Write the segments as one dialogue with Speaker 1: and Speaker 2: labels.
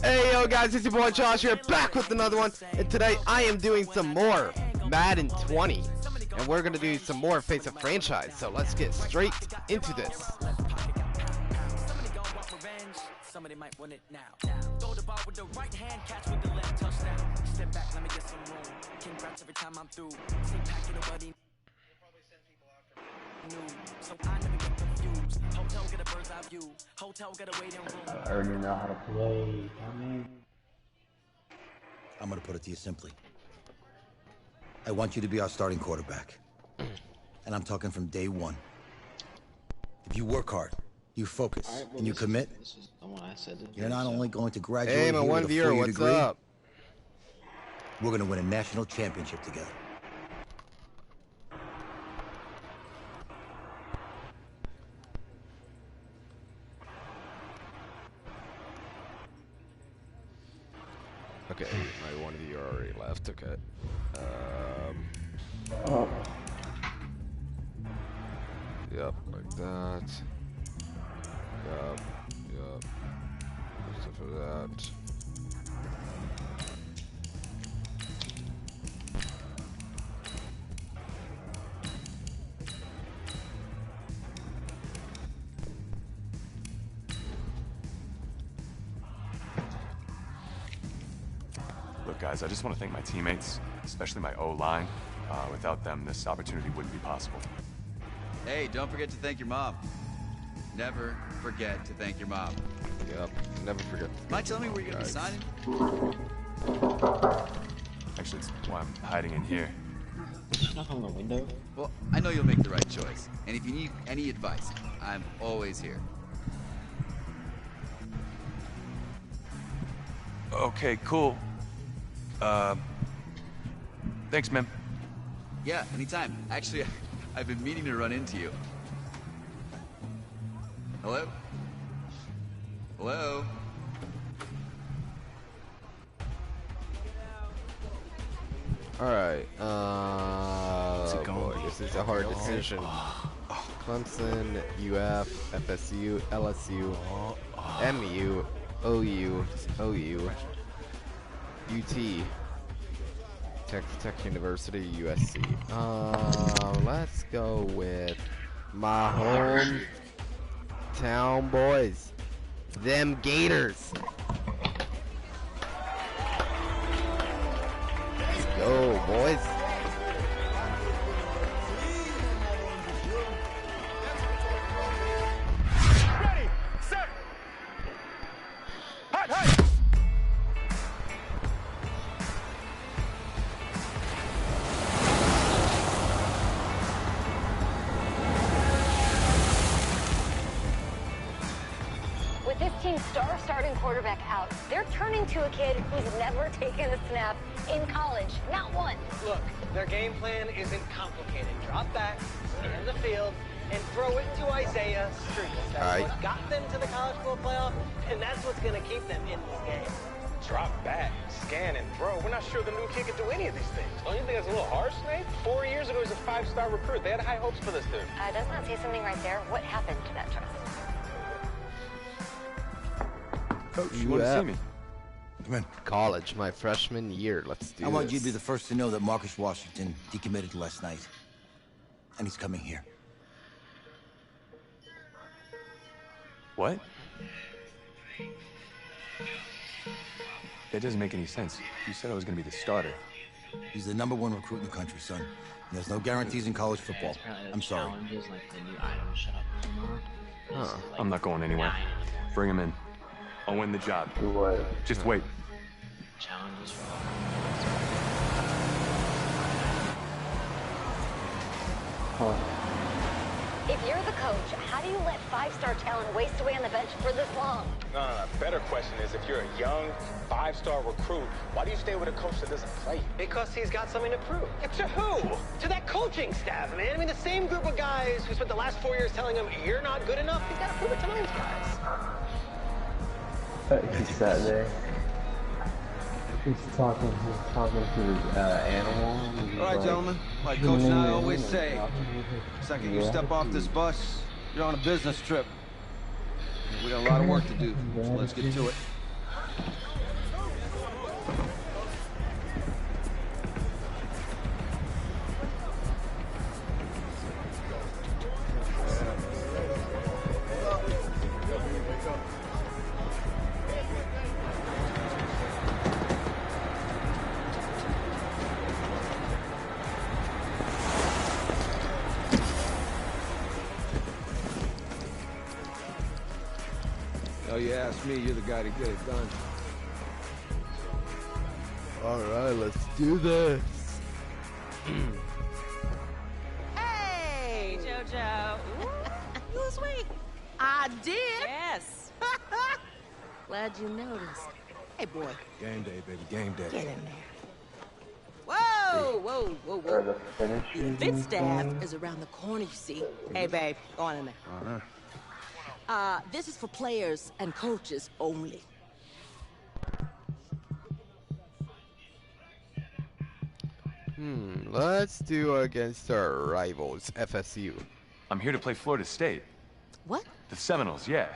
Speaker 1: Hey yo guys, it's your boy Josh here, back with another one, and today I am doing some more Madden 20, and we're gonna do some more Face of Franchise, so let's get straight into this. Somebody might win it now. Throw the ball with the right hand, catch with the left, touchdown. Step back, let me get some room. Congrats every time I'm through. See pack it nobody. So I never get confused. Hotel get a bird's eye view. Hotel get a waiting room.
Speaker 2: I already know how to play.
Speaker 3: I'm gonna put it to you simply. I want you to be our starting quarterback. And I'm talking from day one. If you work hard, you focus, and you commit, you're not only going to graduate
Speaker 1: hey, my one viewer, what's
Speaker 3: degree,
Speaker 1: up?
Speaker 3: We're going to win a national championship together.
Speaker 1: Okay, my one viewer already left, okay. Yep, like that. Yep. Except for that.
Speaker 4: Look, guys, I just want to thank my teammates, especially my O-line. Without them, this opportunity wouldn't be possible.
Speaker 5: Hey, don't forget to thank your mom. Never forget to thank your mom.
Speaker 1: Yep, never forget.
Speaker 5: Mind telling me where you're gonna be signing?
Speaker 4: Actually, it's why I'm hiding in here.
Speaker 2: Knock on the window.
Speaker 5: Well, I know you'll make the right choice. And if you need any advice, I'm always here.
Speaker 4: Okay, cool. Thanks, man.
Speaker 5: Yeah, anytime. Actually, I've been meaning to run into you. Hello? Hello?
Speaker 1: Alright, boy, this is a hard decision. Clemson, UF, FSU, LSU, MU, OU, UT, Texas Tech University, USC. Let's go with my hometown boys, them Gators. Let's go, boys.
Speaker 6: Ready, set, hot.
Speaker 7: With this team's star starting quarterback out, they're turning to a kid who's never taken a snap in college. Not one.
Speaker 8: Look, their game plan isn't complicated. Drop back, scan the field, and throw it to Isaiah Street. That's what got them to the college football playoff, and that's what's going to keep them in this game.
Speaker 6: Drop back, scan, and throw. We're not sure the new kid can do any of these things. Don't you think that's a little harsh, Nate? 4 years ago, he was a 5-star recruit. They had high hopes for this dude.
Speaker 7: Does not say something right there. What happened to that trust?
Speaker 4: Coach, you want to see me?
Speaker 3: Come in.
Speaker 1: College, my freshman year. Let's do
Speaker 3: I want
Speaker 1: this.
Speaker 3: you to be the first to know that Marcus Washington decommitted last night. And he's coming here.
Speaker 4: What? That doesn't make any sense. You said I was going to be the starter.
Speaker 3: He's the #1 recruit in the country, son. There's no guarantees in college football. I'm sorry.
Speaker 4: I'm not going anywhere. Bring him in. I'll win the job.
Speaker 2: What?
Speaker 4: Just wait.
Speaker 2: Challenges for all.
Speaker 7: If you're the coach, how do you let 5-star talent waste away on the bench for this long?
Speaker 6: No. Better question is, if you're a young 5-star recruit, why do you stay with a coach that doesn't play?
Speaker 8: Because he's got something to prove. To who? To that coaching staff, man. I mean, the same group of guys who spent the last 4 years telling him, you're not good enough. He's got to prove it to those guys.
Speaker 2: He sat there.
Speaker 9: He's talking to his animal.
Speaker 5: All right, gentlemen. Like Coach and I always say, the second you step off this bus, you're on a business trip. We got a lot of work to do, so let's get to it. Oh, you ask me, you're the guy to get it done.
Speaker 1: Alright, let's do this.
Speaker 10: Hey, JoJo. Ooh, you was sweet. I did. Yes. Glad you noticed. Hey, boy.
Speaker 4: Game day, baby, game day.
Speaker 10: Get in there. Whoa, whoa, whoa, whoa. The event staff is around the corner, you see. Hey, babe, go on in there. This is for players and coaches only.
Speaker 1: Let's do against our rivals, FSU.
Speaker 4: I'm here to play Florida State.
Speaker 10: What?
Speaker 4: The Seminoles, yeah.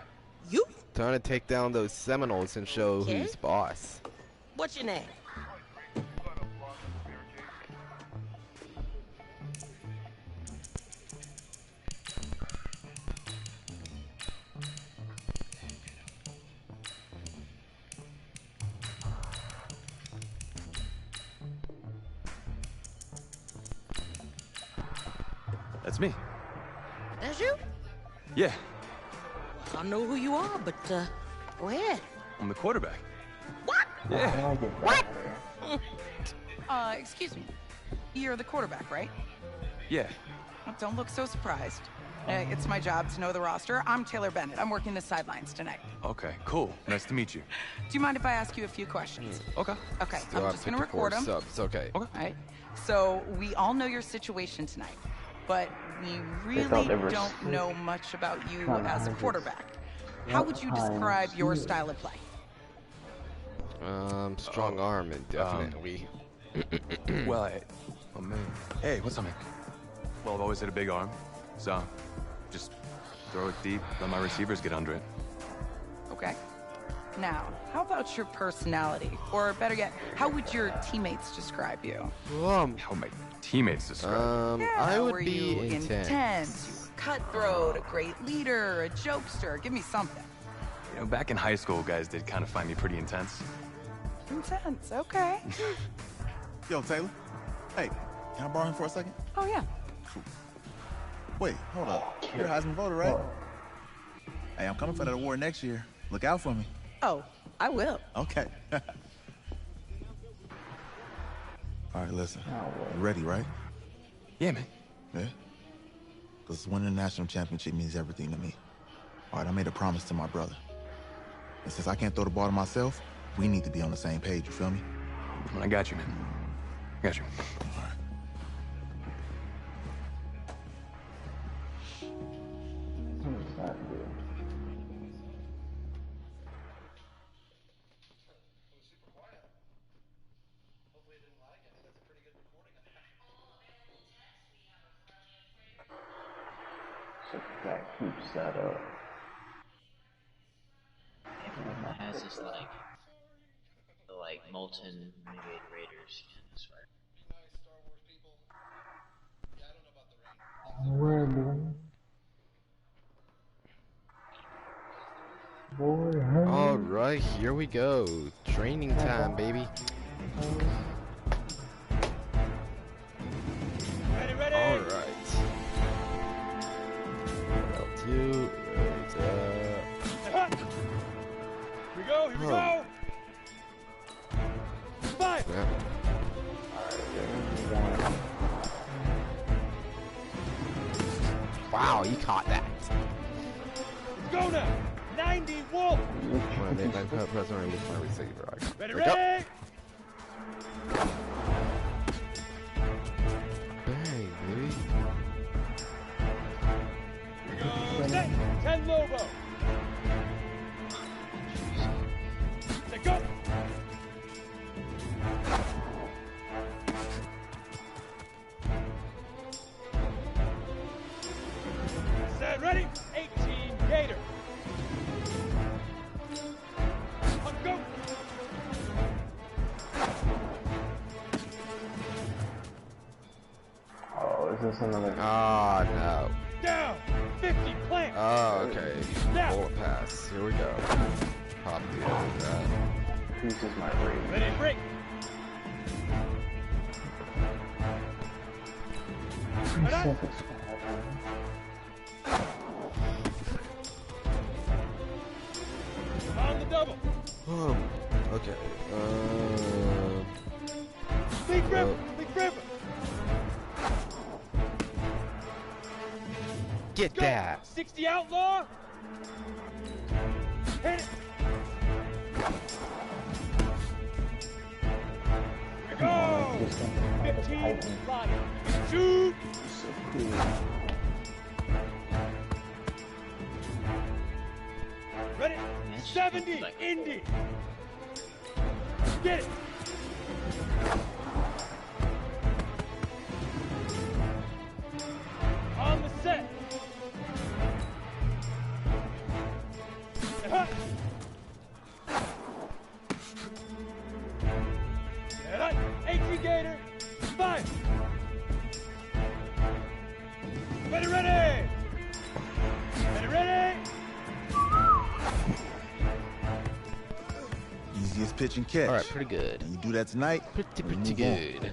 Speaker 10: You?
Speaker 1: Trying to take down those Seminoles and show who's boss.
Speaker 10: What's your name?
Speaker 4: That's me.
Speaker 10: That's you?
Speaker 4: Yeah,
Speaker 10: I don't know who you are, but go ahead.
Speaker 4: I'm the quarterback.
Speaker 10: What?
Speaker 4: Yeah.
Speaker 10: What?
Speaker 11: Excuse me. You're the quarterback, right?
Speaker 4: Yeah.
Speaker 11: Well, don't look so surprised. It's my job to know the roster. I'm Taylor Bennett. I'm working the sidelines tonight.
Speaker 4: Okay, cool. Nice to meet you.
Speaker 11: Do you mind if I ask you a few questions?
Speaker 4: Okay.
Speaker 11: Okay,
Speaker 1: Still
Speaker 11: I'm
Speaker 1: have
Speaker 11: just going to
Speaker 1: 54
Speaker 11: record them.
Speaker 1: subs, okay.
Speaker 11: All right. So we all know your situation tonight, but we really don't know much about you as a quarterback. How would you describe your style of play?
Speaker 1: Strong arm, and definitely.
Speaker 4: Well, oh man. Hey, what's up, man? Well, I've always had a big arm, so just throw it deep, let my receivers get under it.
Speaker 11: Okay. Now, how about your personality? Or better yet, how would your teammates describe you?
Speaker 4: How my teammates describe me?
Speaker 1: I would
Speaker 11: were
Speaker 1: be
Speaker 11: you
Speaker 1: intense.
Speaker 11: You were cutthroat, a great leader, a jokester. Give me something.
Speaker 4: You know, back in high school, guys did kind of find me pretty intense.
Speaker 11: Intense, okay.
Speaker 12: Yo, Taylor. Hey, can I borrow him for a second?
Speaker 11: Oh, yeah.
Speaker 12: Wait, hold up. You're a Heisman voter, right? Hey, I'm coming for that award next year. Look out for me.
Speaker 11: Oh, I will.
Speaker 12: Okay. All right, listen. You ready, right?
Speaker 4: Yeah, man.
Speaker 12: Yeah? Because winning the national championship means everything to me. All right, I made a promise to my brother. And since I can't throw the ball to myself, we need to be on the same page, you feel me?
Speaker 4: I got you, man. I got you.
Speaker 12: All right.
Speaker 2: That keeps that up. Everyone that has this like molten renegade raiders skin, I swear.
Speaker 1: All right, here we go. Training time, baby.
Speaker 6: Ready.
Speaker 1: All right. L2.
Speaker 6: Here we go. Fire.
Speaker 1: Yeah. Wow, you caught that.
Speaker 6: Let's go now. 90 Wolf.
Speaker 1: When I made my press and release my receiver.
Speaker 6: Ready.
Speaker 1: Bang, baby.
Speaker 6: Here we go. Set. 10 Lobo. Set, go.
Speaker 9: Oh, is this another?
Speaker 1: Oh, no.
Speaker 6: Down! 50, plant!
Speaker 1: Oh, okay. Bullet pass. Here we go. Pop the other that.
Speaker 9: He's just my brain.
Speaker 6: Ready, break! On the double!
Speaker 1: Okay.
Speaker 6: Big river! Big river!
Speaker 1: Get that!
Speaker 6: 60 outlaw! Hit it! Here we go! 15, fly. Shoot!
Speaker 9: So cool.
Speaker 6: Ready? 70, Indy! Get it! On the set! And hut! And hut! 18 Gator! Fire! Ready, ready! Ready, ready!
Speaker 12: Easiest pitch and catch.
Speaker 1: All right, pretty good.
Speaker 12: You do that tonight.
Speaker 1: Pretty good.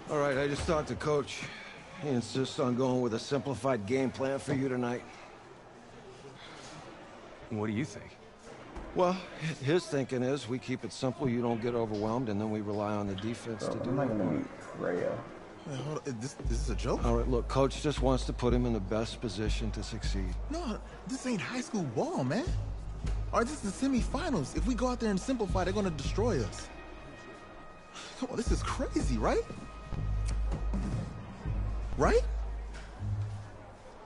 Speaker 5: All right, I just talked to Coach. He insists on going with a simplified game plan for you tonight.
Speaker 4: What do you think?
Speaker 5: Well, his thinking is we keep it simple, you don't get overwhelmed, and then we rely on the defense to do
Speaker 9: I'm not
Speaker 5: that
Speaker 9: gonna
Speaker 5: part.
Speaker 9: beat Rayo.
Speaker 12: Wait, hold on. This is a joke?
Speaker 5: All right, look, Coach just wants to put him in the best position to succeed.
Speaker 12: No, this ain't high school ball, man. All right, this is the semifinals. If we go out there and simplify, they're gonna destroy us. Come on, this is crazy, right? Right?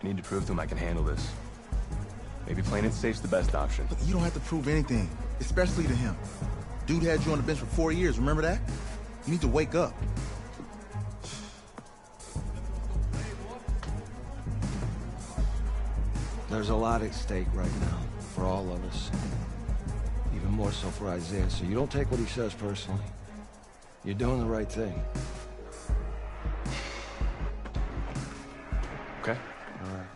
Speaker 4: I need to prove to him I can handle this. Maybe playing it safe's the best option.
Speaker 12: Look, you don't have to prove anything, especially to him. Dude had you on the bench for 4 years, remember that? You need to wake up.
Speaker 5: There's a lot at stake right now for all of us. Even more so for Isaiah, so you don't take what he says personally. You're doing the right thing.
Speaker 4: Okay.
Speaker 5: All right.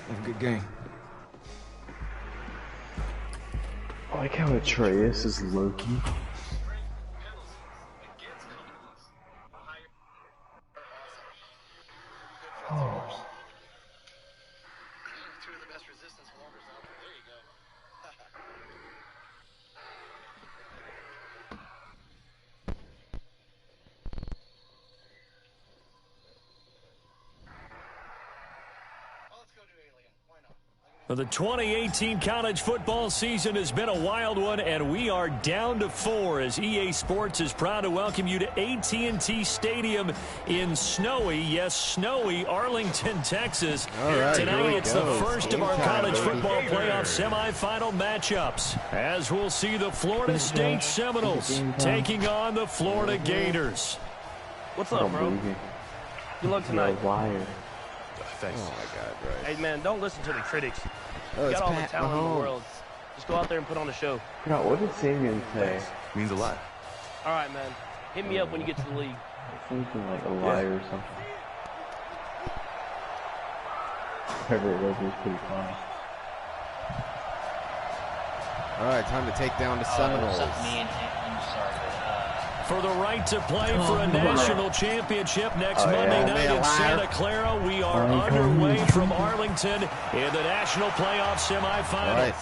Speaker 5: Have a good game.
Speaker 9: I like how Atreus is Loki. Oh.
Speaker 13: The 2018 college football season has been a wild one, and we are down to 4 as EA Sports is proud to welcome you to AT&T Stadium in snowy, yes, snowy Arlington, Texas.
Speaker 1: All right,
Speaker 13: tonight it's
Speaker 1: go.
Speaker 13: the first of our college football playoff semifinal matchups, as we'll see the Florida State Seminoles taking on the Florida Gators.
Speaker 14: What's up, bro? Good luck tonight.
Speaker 4: Thanks.
Speaker 1: Oh my God, right.
Speaker 14: Hey, man, don't listen to the critics.
Speaker 1: Oh,
Speaker 14: You got all the
Speaker 1: Pat
Speaker 14: talent in the
Speaker 1: Mahomes.
Speaker 14: world. Just go out there and put on a show.
Speaker 9: No, what did Samuel say?
Speaker 4: Means a lot.
Speaker 14: All right, man. Hit me up when you get to the league.
Speaker 9: Something like a liar or something. Whatever it was pretty funny.
Speaker 1: All right, time to take down the Seminoles.
Speaker 13: For the right to play for a national championship next Monday night in Santa Clara, we are underway from Arlington in the national playoff semifinal.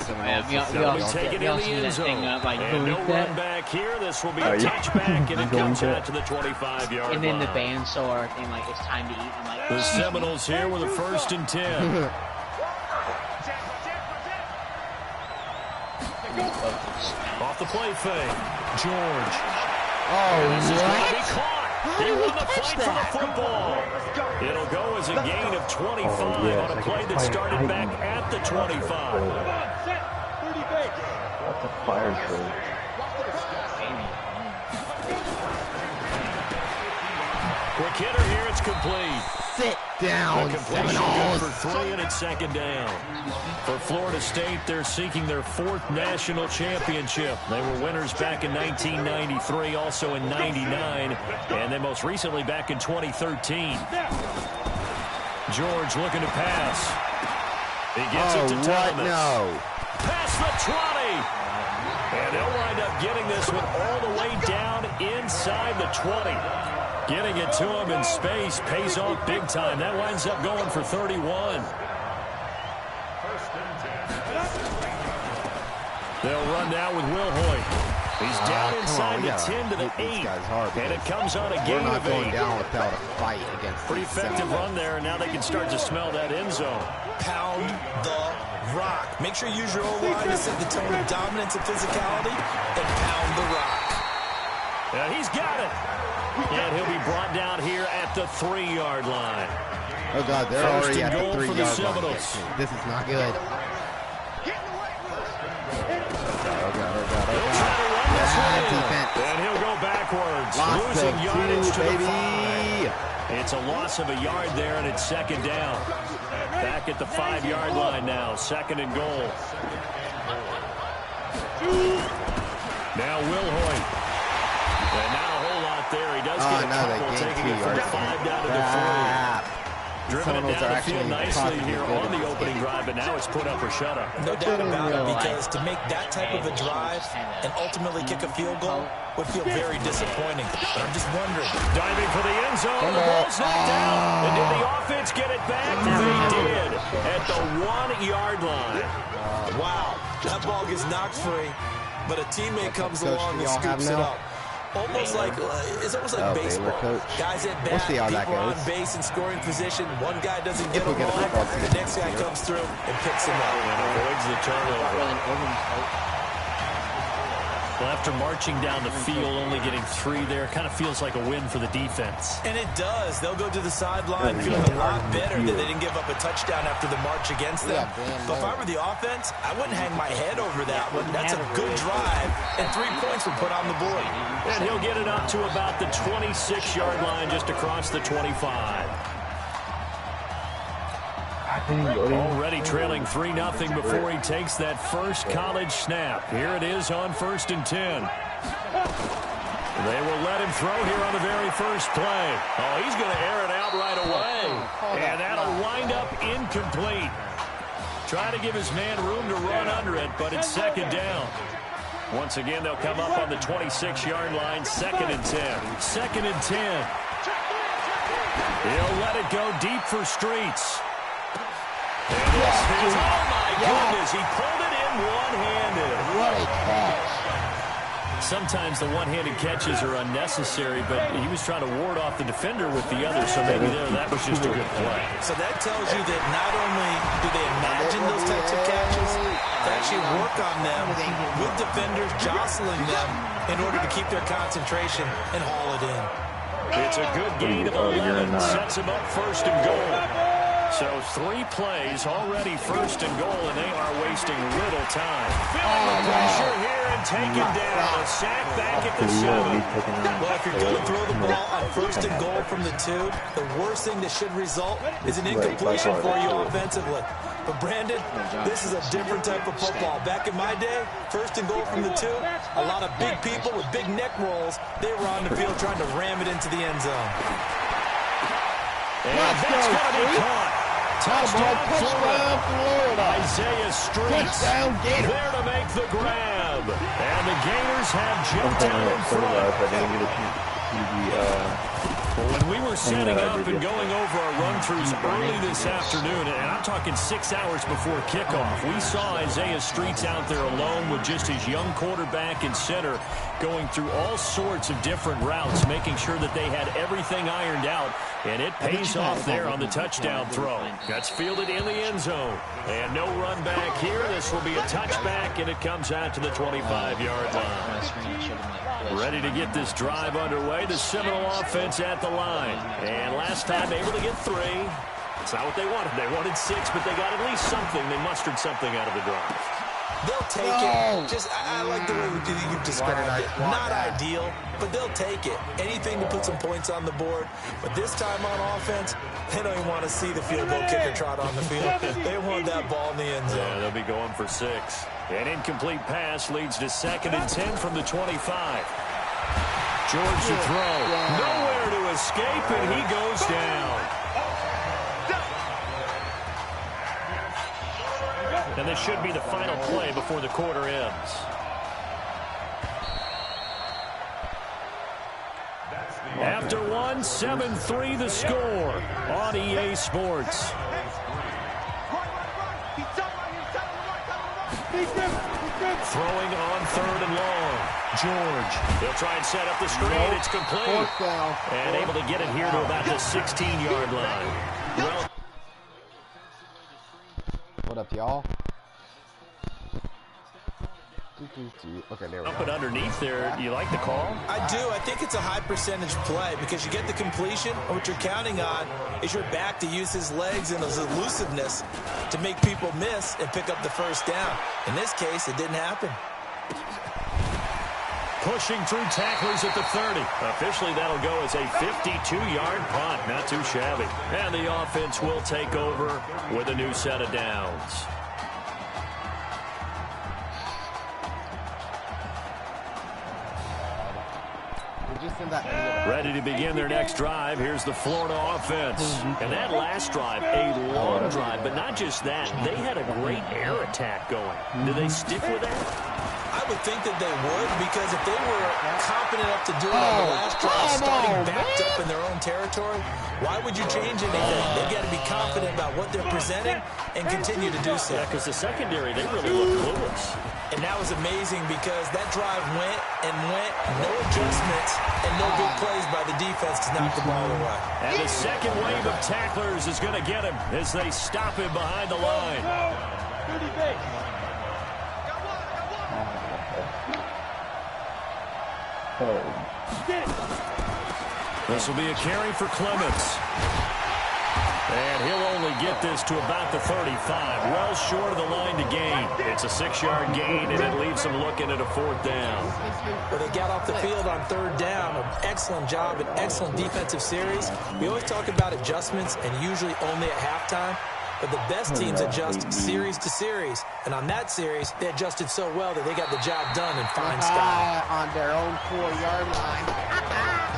Speaker 13: Seminoles will take it in the end zone. And no run back here. This will be a touchback, and it comes out to the 25-yard line.
Speaker 2: And then the band started saying, like, it's time to eat. I'm like,
Speaker 13: the Seminoles here with a 1st and 10. Off the play fake. George.
Speaker 1: Oh,
Speaker 13: this is going to be caught. He won the fight for the football. It'll go as a gain of 25 on a play that started back at the 25.
Speaker 9: That's a fire trade.
Speaker 13: Quick hitter here, it's complete.
Speaker 1: Sit down,
Speaker 13: The completion good for 3, and it's second down. For Florida State, they're seeking their 4th national championship. They were winners back in 1993, also in 99, and then most recently back in 2013. George looking to pass. He gets it to Thomas.
Speaker 1: No.
Speaker 13: Past the 20. And they'll wind up getting this one all the way down inside the 20. Getting it to him in space pays off big time. That winds up going for 31. They'll run now with Will Hoyt. He's down inside the 10 to the 8. And it comes on a gain of 8.
Speaker 1: We're not going down without a fight against
Speaker 13: Pretty effective run there, and now they can start to smell that end zone.
Speaker 15: Pound the rock. Make sure you use your O-line to set the tone of dominance and physicality, and pound the rock.
Speaker 13: And he's got it. And he'll be brought down here at the 3-yard line.
Speaker 1: Oh, God, they're already at the 3-yard line. This is not good.
Speaker 13: And he'll go backwards. Losing yardage to the 5. It's a loss of a yard there, and it's second down. Back at the 5-yard line now. 2nd and goal. Now Will Hoyt. And not a whole lot there. He does get a couple, taking it from 5 down to the 3. Driven it down the field nicely here on the opening drive, but now it's put up or shut up.
Speaker 15: No doubt about it, because to make that type of a drive and ultimately kick a field goal would feel very disappointing. But I'm just wondering.
Speaker 13: Diving for the end zone. The ball's knocked down. And did the offense get it back? They did at the 1-yard line.
Speaker 15: Wow. That ball gets knocked free, but a teammate comes along and scoops it up. Almost like it's almost like baseball. Guys at bat, people are on base in scoring position. One guy doesn't get a ball, the next guy comes through and picks him up
Speaker 13: and avoids the turnover. Well, after marching down the field, only getting 3 there, kind of feels like a win for the defense.
Speaker 15: And it does. They'll go to the sideline feeling a lot better that they didn't give up a touchdown after the march against them. But if I were the offense, I wouldn't hang my head over that one. That's a good drive, and 3 points were put on the board.
Speaker 13: And he'll get it up to about the 26-yard line, just across the 25. Already trailing 3-0 before he takes that first college snap. Here it is on 1st and 10. They will let him throw here on the very first play. Oh, he's going to air it out right away. And that'll wind up incomplete. Try to give his man room to run under it, but it's 2nd down. Once again, they'll come up on the 26-yard line, 2nd and 10. 2nd and 10. He'll let it go deep for Streets. And this is, oh my goodness, he pulled it in one-handed.
Speaker 1: What a catch.
Speaker 13: Sometimes the one-handed catches are unnecessary, but he was trying to ward off the defender with the other, so maybe that was just a good play.
Speaker 15: So that tells you that not only do they imagine those types of catches, they actually work on them with defenders jostling them in order to keep their concentration and haul it in.
Speaker 13: It's a good gain of 11, sets him up 1st and goal. So 3 plays already 1st and goal, and they are wasting little time. Feeling the pressure here and taken down. A sack back at the 7.
Speaker 15: Well, if you're going to throw the ball on 1st and goal from the 2, the worst thing that should result is an incompletion for you offensively. But Brandon, this is a different type of football. Back in my day, 1st and goal from the 2, a lot of big people with big neck rolls, they were on the field trying to ram it into the end zone.
Speaker 13: And that's going to be caught. Touchdown, Florida. Isaiah Streets there to make the grab. And the Gators have jumped out in front. Well, when we were setting up and going over our run-throughs early this afternoon, and I'm talking 6 hours before kickoff, we saw Isaiah Streets out there alone with just his young quarterback and center going through all sorts of different routes, making sure that they had everything ironed out, and it pays off there on the touchdown throw. That's fielded in the end zone. And no run back here. This will be a touchback, and it comes out to the 25-yard line. Ready to get this drive underway. The Seminole offense at the line. And last time able to get 3. It's not what they wanted. They wanted 6, but they got at least something. They mustered something out of the drive.
Speaker 15: They'll take it. Just, I like the way you described it. Not ideal, but they'll take it. Anything to put some points on the board. But this time on offense, they don't even want to see the field goal kicker trot on the field. They want that ball in the end zone.
Speaker 13: Yeah, they'll be going for 6. An incomplete pass leads to 2nd and 10 from the 25. George to throw. Nowhere to escape, and he goes down. And this should be the final play before the quarter ends. After 1, 7-3 the score on EA Sports. Throwing on 3rd and long. George. He'll try and set up the screen. It's complete. And able to get it here to about the 16-yard line. Well,
Speaker 1: what up, y'all? Okay, there we go.
Speaker 13: Up and underneath there, you like the call?
Speaker 15: I do. I think it's a high percentage play because you get the completion, and what you're counting on is your back to use his legs and his elusiveness to make people miss and pick up the first down. In this case, it didn't happen.
Speaker 13: Pushing through tacklers at the 30. Officially, that'll go as a 52-yard punt. Not too shabby. And the offense will take over with a new set of downs. Ready to begin their next drive. Here's the Florida offense. And that last drive, a long drive. But not just that, they had a great air attack going. Do they stick with that?
Speaker 15: I would think that they would, because if they were confident enough to do it on the last drive, starting backed up in their own territory, why would you change anything? They've got to be confident about what they're presenting and continue to do so.
Speaker 13: Yeah, because the secondary, they really look clueless.
Speaker 15: And that was amazing because that drive went and went, no adjustments, and no big plays by the defense to knock the ball away.
Speaker 13: And the second wave of tacklers is going to get him as they stop him behind the line. This will be a carry for Clements. And he'll only get this to about the 35. Well short of the line to gain. It's a 6-yard gain, and it leaves them looking at a 4th down.
Speaker 15: Well, they got off the field on 3rd down. An excellent job, an excellent defensive series. We always talk about adjustments, and usually only at halftime. But the best teams adjust series to series. And on that series, they adjusted so well that they got the job done in fine style.
Speaker 1: On their own 4-yard line.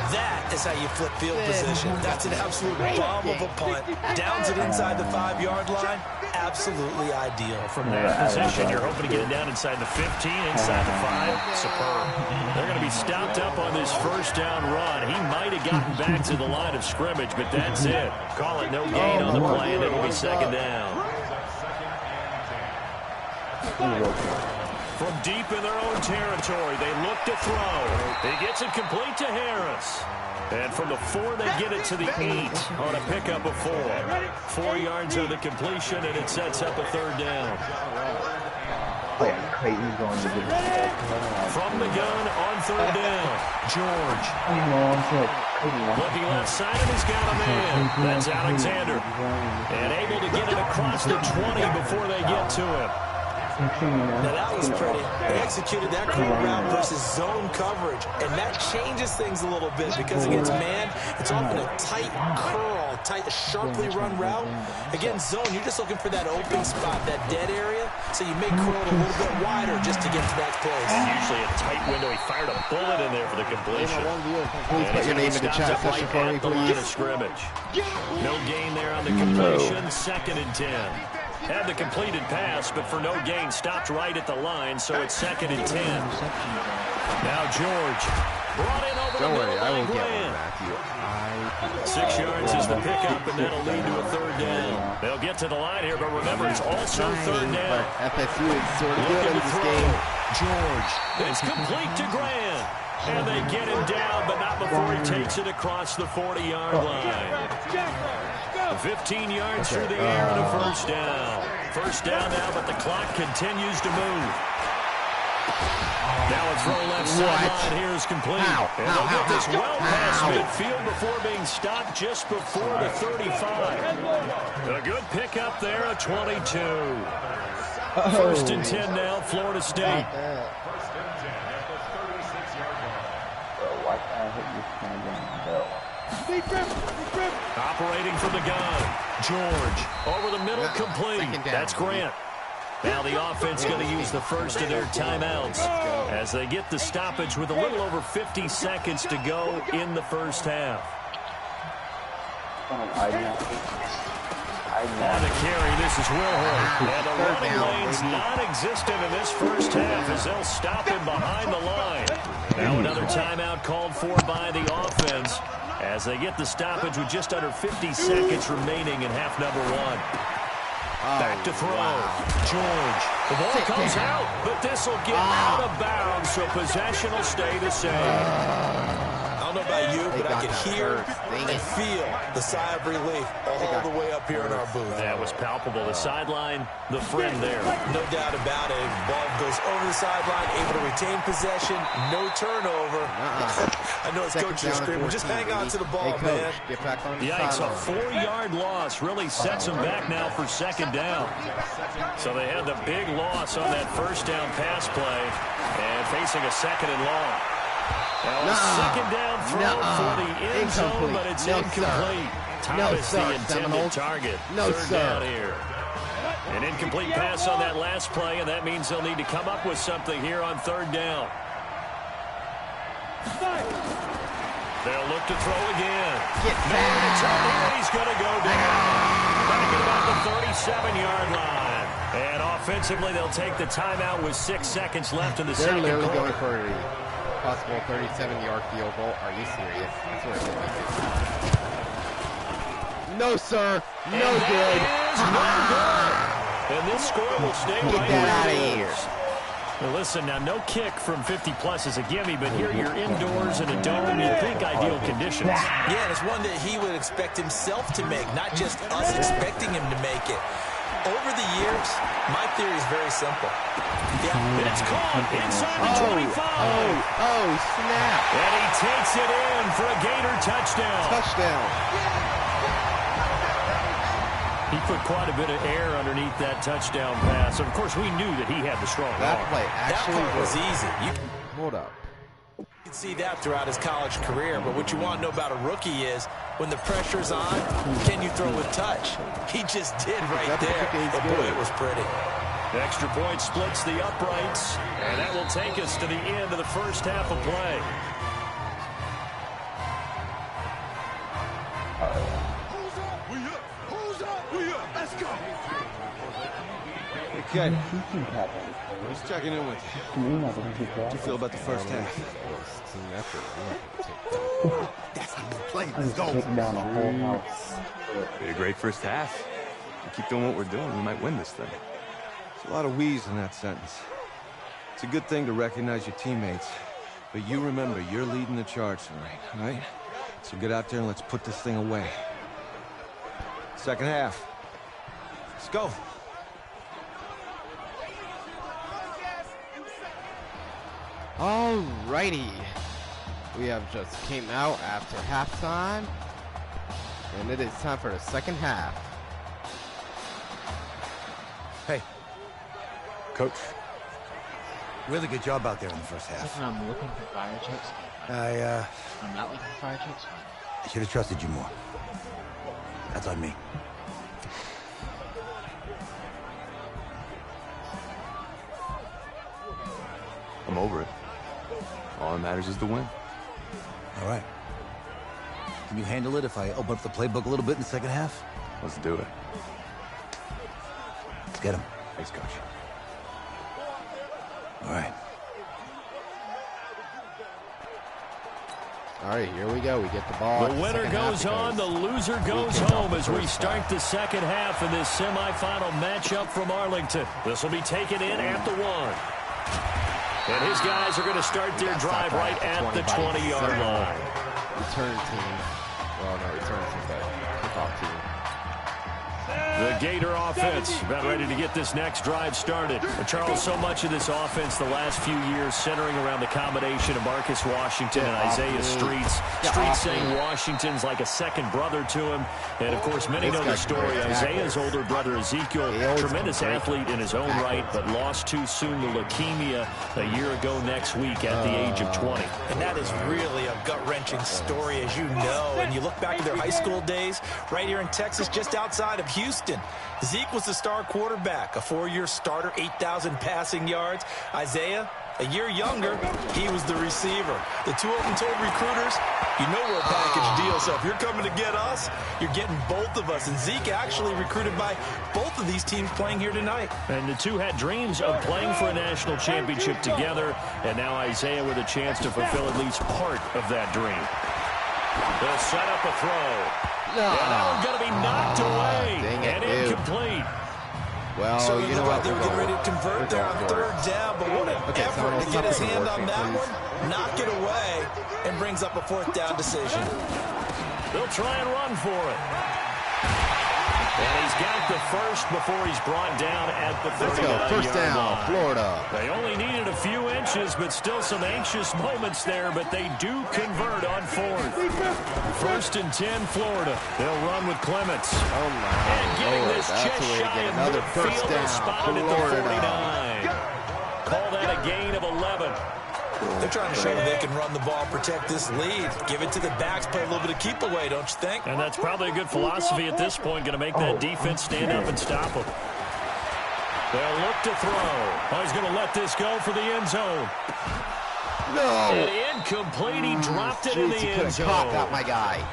Speaker 15: That is how you flip field position. That's an absolute bomb of a punt. Downs it inside the 5-yard line. Absolutely ideal.
Speaker 13: From that position, you're hoping to get it down inside the 15, inside the 5. Superb. They're going to be stopped up on this 1st down run. He might have gotten back to the line of scrimmage, but that's it. Call it no gain on the play, and it'll be 2nd down. From deep in their own territory, they look to throw. He gets it complete to Harris. And from the 4, they get it to the 8 on a pickup of 4. 4 yards on the completion, and it sets up a 3rd down. From the gun on 3rd down, George. Looking left side, and he's got a man. That's Alexander. And able to get it across the 20 before they get to him.
Speaker 15: Now that was pretty. They executed that curl route versus zone coverage, and that changes things a little bit because against man, it's often a tight curl, a sharply run route. Against zone, you're just looking for that open spot, that dead area, so you make curl a little bit wider just to get to that place.
Speaker 13: Usually a tight window. He fired a bullet in there for the completion.
Speaker 1: Please put your name in the chat section for me,
Speaker 13: please. Line of scrimmage. No gain there on the completion. 2nd and 10. Had the completed pass, but for no gain, stopped right at the line, so it's 2nd and 10. Now George brought in over the middle.
Speaker 1: Don't worry, I will get one, Matthew.
Speaker 13: 6 yards is the pickup, and that'll lead to a third down. They'll get to the line here, but remember, it's also third down.
Speaker 1: FSU is sort of good in this game.
Speaker 13: George. It's complete to Grant. And they get him down, but not before he takes it across the 40-yard line. 15 yards through the air and a first down. First down now, but the clock continues to move. Now a throw left sideline here is complete. And they'll get this well past midfield before being stopped just before the 35. A good pickup there, a 22. First and 10 now, Florida State. Operating from the gun. George over the middle, complete. That's Grant. Now the offense going to use the first of their timeouts as they get the stoppage with a little over 50 seconds to go in the first half. On the carry, this is Wilhoit. And the running lane's non-existent in this first half as they'll stop him behind the line. Now another timeout called for by the offense as they get the stoppage with just under 50 seconds remaining in half number one. Back to throw. George. The ball comes out, but this will get out of bounds, so possession will stay the same.
Speaker 15: I don't know about you, but I can hear and feel the sigh of relief all the way up here in our booth.
Speaker 13: That was palpable. The sideline, the friend there.
Speaker 15: No doubt about it. Ball goes over the sideline, able to retain possession, no turnover. I know it's coach's screaming. Just hang on to the ball, man.
Speaker 1: Get back on the
Speaker 13: Yikes, a 4-yard loss really sets them back now for second down. So they had the big loss on that first down pass play and facing a second and long. Now a second down throw for the end zone, but it's incomplete. Thomas, the intended target. Third down here. An incomplete pass on that last play, and that means they'll need to come up with something here on third down. They'll look to throw again.
Speaker 1: Get back.
Speaker 13: He's going to go down. Back at about the 37-yard line. And offensively, they'll take the timeout with 6 seconds left in the second quarter.
Speaker 1: They're literally going for a possible 37-yard field goal. Are you serious? That's what it is. No, sir. No good.
Speaker 13: No good. And this score will stay right
Speaker 1: Get that out of here.
Speaker 13: Well, listen, now no kick from 50-plus is a gimme, but here you're indoors in a dome. You'd think ideal conditions.
Speaker 15: Yeah, and it's one that he would expect himself to make, not just us expecting him to make it. Over the years, my theory is very simple.
Speaker 13: It's caught inside the 25.
Speaker 1: Oh, snap.
Speaker 13: And he takes it in for a Gator touchdown. He put quite a bit of air underneath that touchdown pass. Of course, we knew that he had the strong arm.
Speaker 1: That play actually
Speaker 15: was easy.
Speaker 1: Hold up.
Speaker 15: You can see that throughout his college career, but what you want to know about a rookie is when the pressure's on, can you throw with touch? He just did right there. But boy, it was pretty.
Speaker 13: The extra point splits the uprights, and that will take us to the end of the first half of play.
Speaker 5: Let's go. Okay. Just checking in with you. How do you feel about the first half?
Speaker 12: That's how you play. Let's go.
Speaker 4: Be a great first half. We keep doing what we're doing, we might win this thing.
Speaker 5: There's a lot of wheeze in that sentence. It's a good thing to recognize your teammates, but you remember you're leading the charge tonight, all right? So get out there and let's put this thing away. Second half. Let's go.
Speaker 1: Alrighty. We have just came out after halftime, and it is time for the second half.
Speaker 3: Hey.
Speaker 4: Coach.
Speaker 3: Really good job out there in the first half.
Speaker 2: I'm looking for fire checks.
Speaker 3: I'm
Speaker 2: not looking for fire checks.
Speaker 3: I should have trusted you more. That's on me.
Speaker 4: I'm over it. All that matters is the win.
Speaker 3: All right. Can you handle it if I open up the playbook a little bit in the second half?
Speaker 4: Let's do it.
Speaker 3: Let's get him.
Speaker 4: Thanks, Coach.
Speaker 3: All right.
Speaker 1: All right, here we go. We get the ball.
Speaker 13: The winner goes on, the loser goes home as we start the second half in this semifinal matchup from Arlington. This will be taken in at the 1. And his guys are going to start their drive right at the 20-yard line.
Speaker 1: Return team. Well, no, return team, but kickoff team.
Speaker 13: The Gator offense about ready to get this next drive started. Charles, so much of this offense the last few years centering around the combination of Marcus Washington and Isaiah Streets. Streets saying Washington's like a second brother to him. And, of course, many know the story. Isaiah's older brother, Ezekiel, tremendous athlete in his own right, but lost too soon to leukemia a year ago next week at the age of 20.
Speaker 15: And that is really a gut-wrenching story, as you know. And you look back at their high school days right here in Texas, just outside of Houston. Zeke was the star quarterback, a 4-year starter, 8,000 passing yards. Isaiah, a year younger, he was the receiver. The two of them told recruiters, you know we're a package deal, so if you're coming to get us, you're getting both of us. And Zeke actually recruited by both of these teams playing here tonight.
Speaker 13: And the two had dreams of playing for a national championship together, and now Isaiah with a chance to fulfill at least part of that dream. They'll set up a throw. And that one's going to be knocked away and incomplete.
Speaker 1: Well,
Speaker 15: so
Speaker 1: you know what?
Speaker 15: They were getting ready to convert there on 3rd down, but what an effort to get his hand on that one, knock it away, and brings up a 4th down decision.
Speaker 13: They'll try and run for it. And he's got the first before he's brought down at the 39-yard line.
Speaker 1: Let's go. First down, Florida.
Speaker 13: They only needed a few inches, but still some anxious moments there, but they do convert on 4th. 1st and 10, Florida. They'll run with Clements.
Speaker 1: Oh, my
Speaker 13: and getting
Speaker 1: Lord.
Speaker 13: this chest shy of
Speaker 1: another first
Speaker 13: midfield,
Speaker 1: down,
Speaker 13: spotted
Speaker 1: Florida.
Speaker 13: at the 49. Call that a gain of 11.
Speaker 15: They're trying to show they can run the ball, protect this lead. Give it to the backs, play a little bit of keep away, don't you think?
Speaker 13: And that's probably a good philosophy at this point, going to make that defense stand up and stop them. They'll look to throw. Oh, he's going to let this go for the end zone.
Speaker 1: No.
Speaker 13: And incomplete. He dropped it in the end zone.
Speaker 1: Caught that, my guy.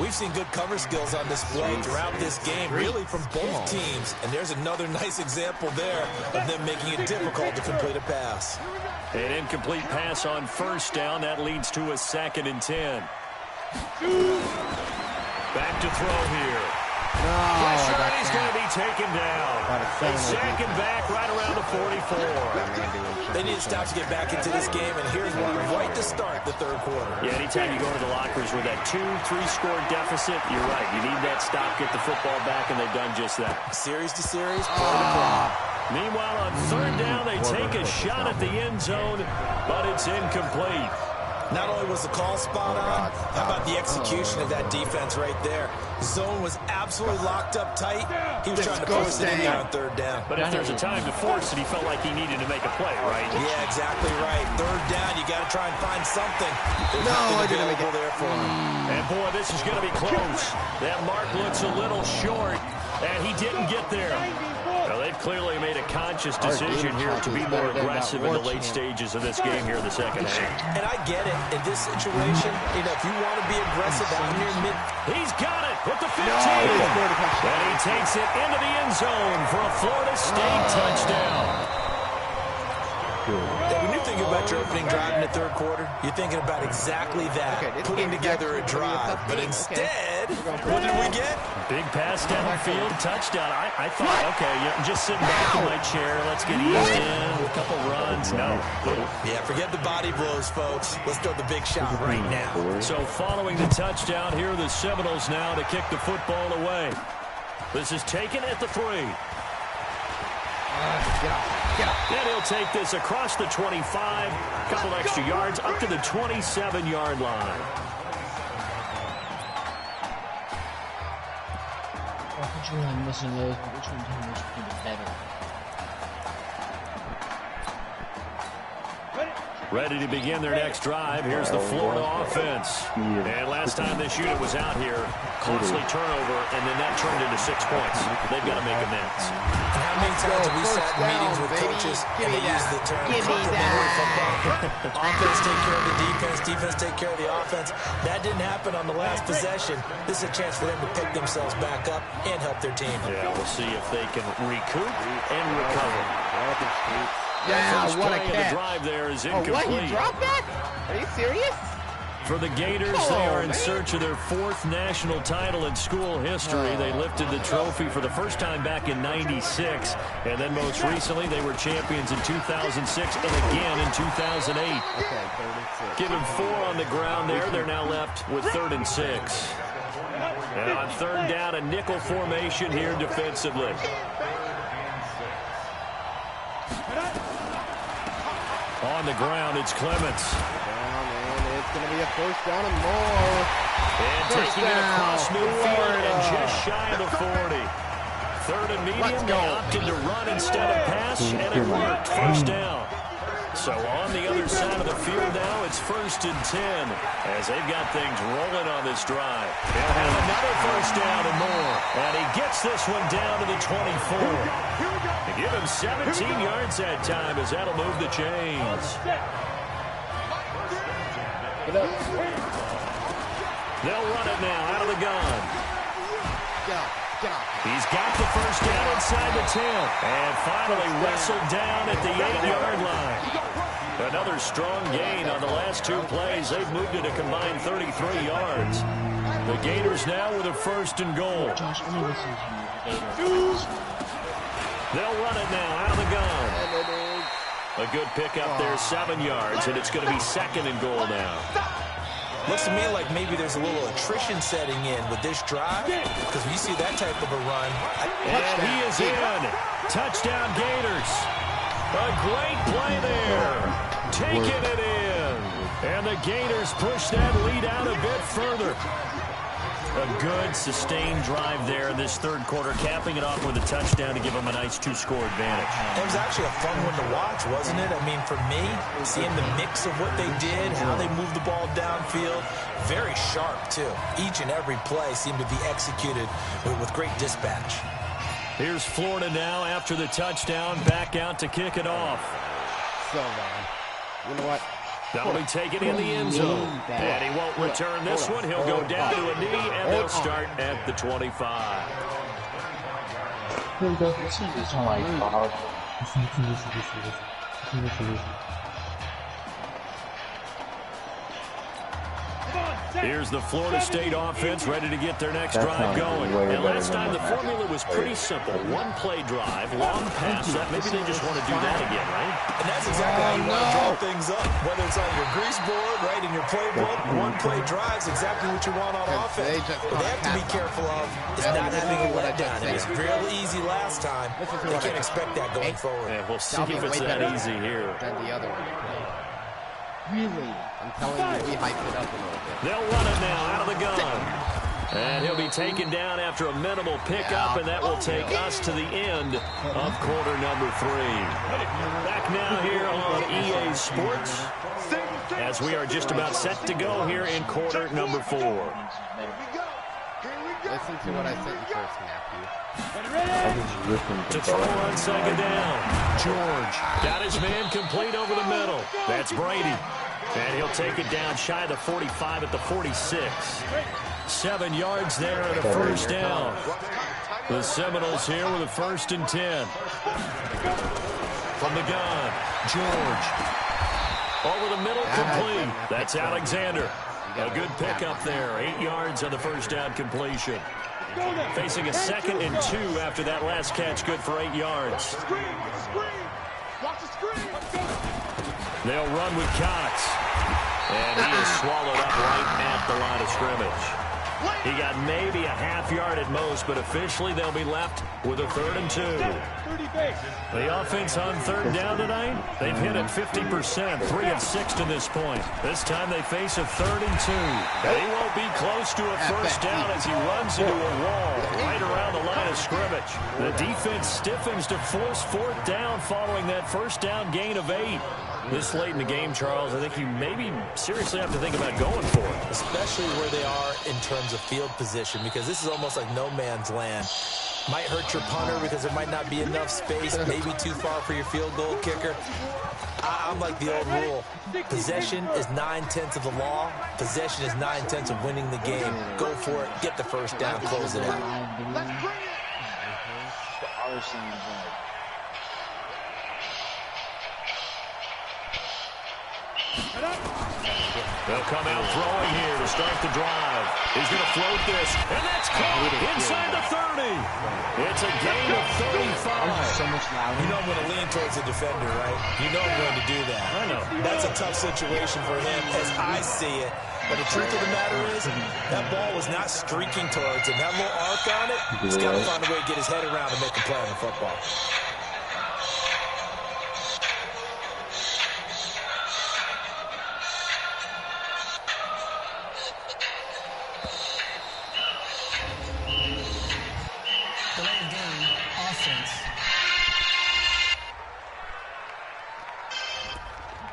Speaker 15: We've seen good cover skills on display throughout this game, really from both teams. And there's another nice example there of them making it difficult to complete a pass.
Speaker 13: An incomplete pass on 1st down. That leads to a 2nd and 10. Back to throw here. Pressure, and he's going to be taken down. A 2nd back right around the 44.
Speaker 15: They need to stop to get back into this game, and here's one right to start the 3rd quarter.
Speaker 13: Yeah, anytime you go to the lockers with that 2-3-score deficit, you're right. You need that stop, get the football back, and they've done just that.
Speaker 15: Series to series, play to play.
Speaker 13: Meanwhile, on 3rd down, they take a shot at the end zone, but it's incomplete.
Speaker 15: Not only was the call spot on, how about the execution of that defense right there? Zone was absolutely locked up tight. He was trying to force it in there on 3rd down.
Speaker 13: But if there's a time to force it, he felt like he needed to make a play, right?
Speaker 15: Yeah, exactly right. 3rd down, you got to try and find something. There's nothing available there for him.
Speaker 13: And boy, this is going to be close. That mark looks a little short, and he didn't get there. Well, they've clearly made a conscious decision here to be more aggressive in the late stages of this game here in the 2nd half.
Speaker 15: And I get it. In this situation, you know, if you want to be aggressive out near mid...
Speaker 13: He's got it with the 15. And he takes it into the end zone for a Florida State touchdown.
Speaker 15: When you're thinking about your opening drive in the 3rd quarter, you're thinking about exactly that, putting together a drive. But instead, what did we get?
Speaker 13: Big pass downfield, touchdown. I thought, okay, just sitting back in my chair, let's get eased in, a couple runs. No.
Speaker 15: Yeah, forget the body blows, folks. Let's throw the big shot right now.
Speaker 13: So following the touchdown, here are the Seminoles now to kick the football away. This is taken at the 3. And he'll take this across the 25, a couple extra yards, up to the 27-yard line.
Speaker 2: Which one I'm missing those, but which one team was better?
Speaker 13: Ready to begin their next drive. Here's the Florida offense. And last time this unit was out here, costly turnover, and then that turned into 6 points. They've got to make amends.
Speaker 15: How many times have we sat in meetings with coaches and they use the term complementary football? Offense take care of the defense, defense take care of the offense. That didn't happen on the last possession. This is a chance for them to pick themselves back up and help their team.
Speaker 13: Yeah, we'll see if they can recoup and recover.
Speaker 1: Yeah, what a catch.
Speaker 13: The drive there is incomplete.
Speaker 1: What, he dropped that? Are you serious?
Speaker 13: For the Gators, they are in search of their 4th national title in school history. They lifted the trophy for the first time back in '96, and then most recently they were champions in 2006 and again in 2008.
Speaker 1: Okay, 3rd and 6.
Speaker 13: Give him 4 on the ground there. They're now left with 3rd and 6. And on 3rd down, a nickel formation here defensively. On the ground, it's Clements.
Speaker 1: It's going to be a 1st down and more.
Speaker 13: And taking it across midfield and just shy of the 40. 3rd and medium, they opted to run instead of pass, and it worked. 1st down. So on the other side of the field now, it's 1st and 10 as they've got things rolling on this drive. They'll have another 1st down and more. And he gets this one down to the 24. They give him 17 yards that time as that'll move the chains. They'll run it now out of the gun. He's got the 1st down inside the 10. And finally wrestled down at the 8-yard line. Another strong gain on the last 2 plays. They've moved it a combined 33 yards. The Gators now with a 1st and goal. They'll run it now out of the gun. A good pickup there, 7 yards, and it's going to be 2nd and goal now.
Speaker 15: Looks to me like maybe there's a little attrition setting in with this drive, because when you see that type of a run.
Speaker 13: And he is in. Touchdown Gators. A great play there. Taking it in. And the Gators push that lead out a bit further. A good, sustained drive there in this 3rd quarter, capping it off with a touchdown to give them a nice 2-score advantage.
Speaker 15: It was actually a fun one to watch, wasn't it? I mean, for me, seeing the mix of what they did, how they moved the ball downfield, very sharp, too. Each and every play seemed to be executed with great dispatch.
Speaker 13: Here's Florida now after the touchdown, back out to kick it off.
Speaker 1: So, you know what?
Speaker 13: That'll be taken in the end zone. And he won't return this one. He'll go down to a knee, and they'll start at the 25. Here's the Florida State offense ready to get their next drive going. And last time the formula was pretty simple. 1-play drive, long pass. Maybe they just want to do that again, right?
Speaker 15: And that's exactly how you want to draw things up. Whether it's on your grease board, right, in your playbook, 1-play drives exactly what you want on offense. What they have to be careful of is not having a letdown. It was real easy last time. They can't expect that going forward.
Speaker 13: Yeah, we'll see if it's that easy here.
Speaker 1: Than the other one. Really? I'm telling you, we hyped it up a little bit.
Speaker 13: They'll run it now out of the gun. And he'll be taken down after a minimal pickup, and that will take us to the end of quarter number 3. Back now here on EA Sports, as we are just about set to go here in quarter number 4.
Speaker 1: Listen to what I said in first, Matthew.
Speaker 13: To throw on 2nd down. George got his man complete over the middle. That's Brady. And he'll take it down shy of the 45 at the 46. 7 yards there and a 1st down. The Seminoles here with a 1st and 10. From the gun, George. Over the middle, complete. That's Alexander. A good pickup there. 8 yards on the 1st down completion. Facing a 2nd and 2 after that last catch, good for 8 yards. They'll run with Cox. And he is swallowed up right at the line of scrimmage. He got maybe a half yard at most, but officially they'll be left with a 3rd and 2. The offense on 3rd down tonight, they've hit it 50%, 3 of 6 to this point. This time they face a 3rd and 2. They won't be close to a 1st down as he runs into a wall right around the line of scrimmage. The defense stiffens to force 4th down following that 1st down gain of 8. This late in the game, Charles, I think you maybe seriously have to think about going for it.
Speaker 15: Especially where they are in terms of field position, because this is almost like no man's land. Might hurt your punter because there might not be enough space, maybe too far for your field goal kicker. I'm like the old rule. Possession is 9/10 of the law. Possession is 9/10 of winning the game. Go for it. Get the 1st down. Close it out.
Speaker 13: They'll come out throwing here to start the drive. He's going to float this, and that's caught inside the 30. It's a gain of 35.
Speaker 15: So much louder. You know I'm going to lean towards the defender, right? You know I'm going to do that.
Speaker 13: I know.
Speaker 15: That's a tough situation for him as I see it. But the truth of the matter is, that ball was not streaking towards him. That little arc on it, he's got to find a way to get his head around and make a play on the football.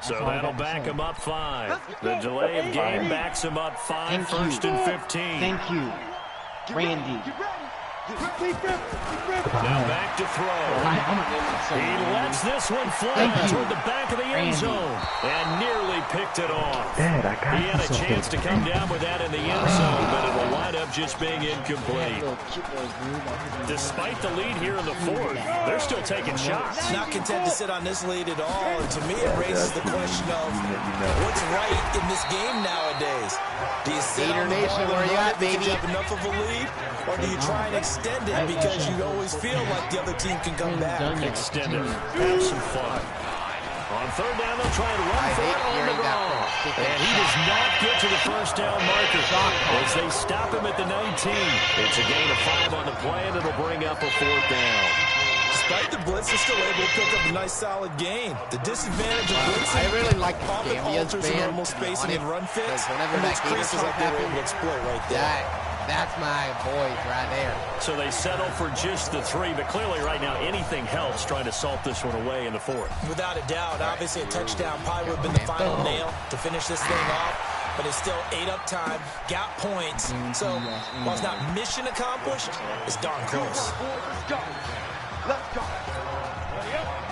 Speaker 13: So that'll back him up 5. The delay of game backs him up 5, first and 15.
Speaker 14: Thank you, Randy.
Speaker 13: Now back to throw. He lets this one fly toward the back of the end zone and nearly picked it off. He had a chance to come down with that in the end zone, but it will wind up just being incomplete. Despite the lead here in the 4th, they're still taking shots.
Speaker 15: Not content to sit on this lead at all, and to me it raises the question of what's right in this game nowadays. Do you sit on the ball
Speaker 1: where you at, baby?
Speaker 15: You have enough of a lead, or do you try and extend it because you always feel like the other team can come back?
Speaker 13: Extend it. Have some fun. On 3rd down, they'll try and run for it on the ball. And he does not get to the first down marker as they stop him at the 19. It's a gain of 5 on the play, and it'll bring up a 4th down.
Speaker 15: Despite the blitz, they're still able to pick up a nice solid gain. The disadvantage of blitzing,
Speaker 1: I really like
Speaker 15: often alters the normal spacing and run fits, and those creases like they were able to exploit right there.
Speaker 1: That's my boys right there.
Speaker 13: So they settle for just the 3, but clearly right now anything helps trying to salt this one away in the 4th.
Speaker 15: Without a doubt, obviously a touchdown probably would have been the final nail to finish this thing off, but it's still 8 up time, got points, so while it's not mission accomplished, it's darn close.
Speaker 6: Let's go.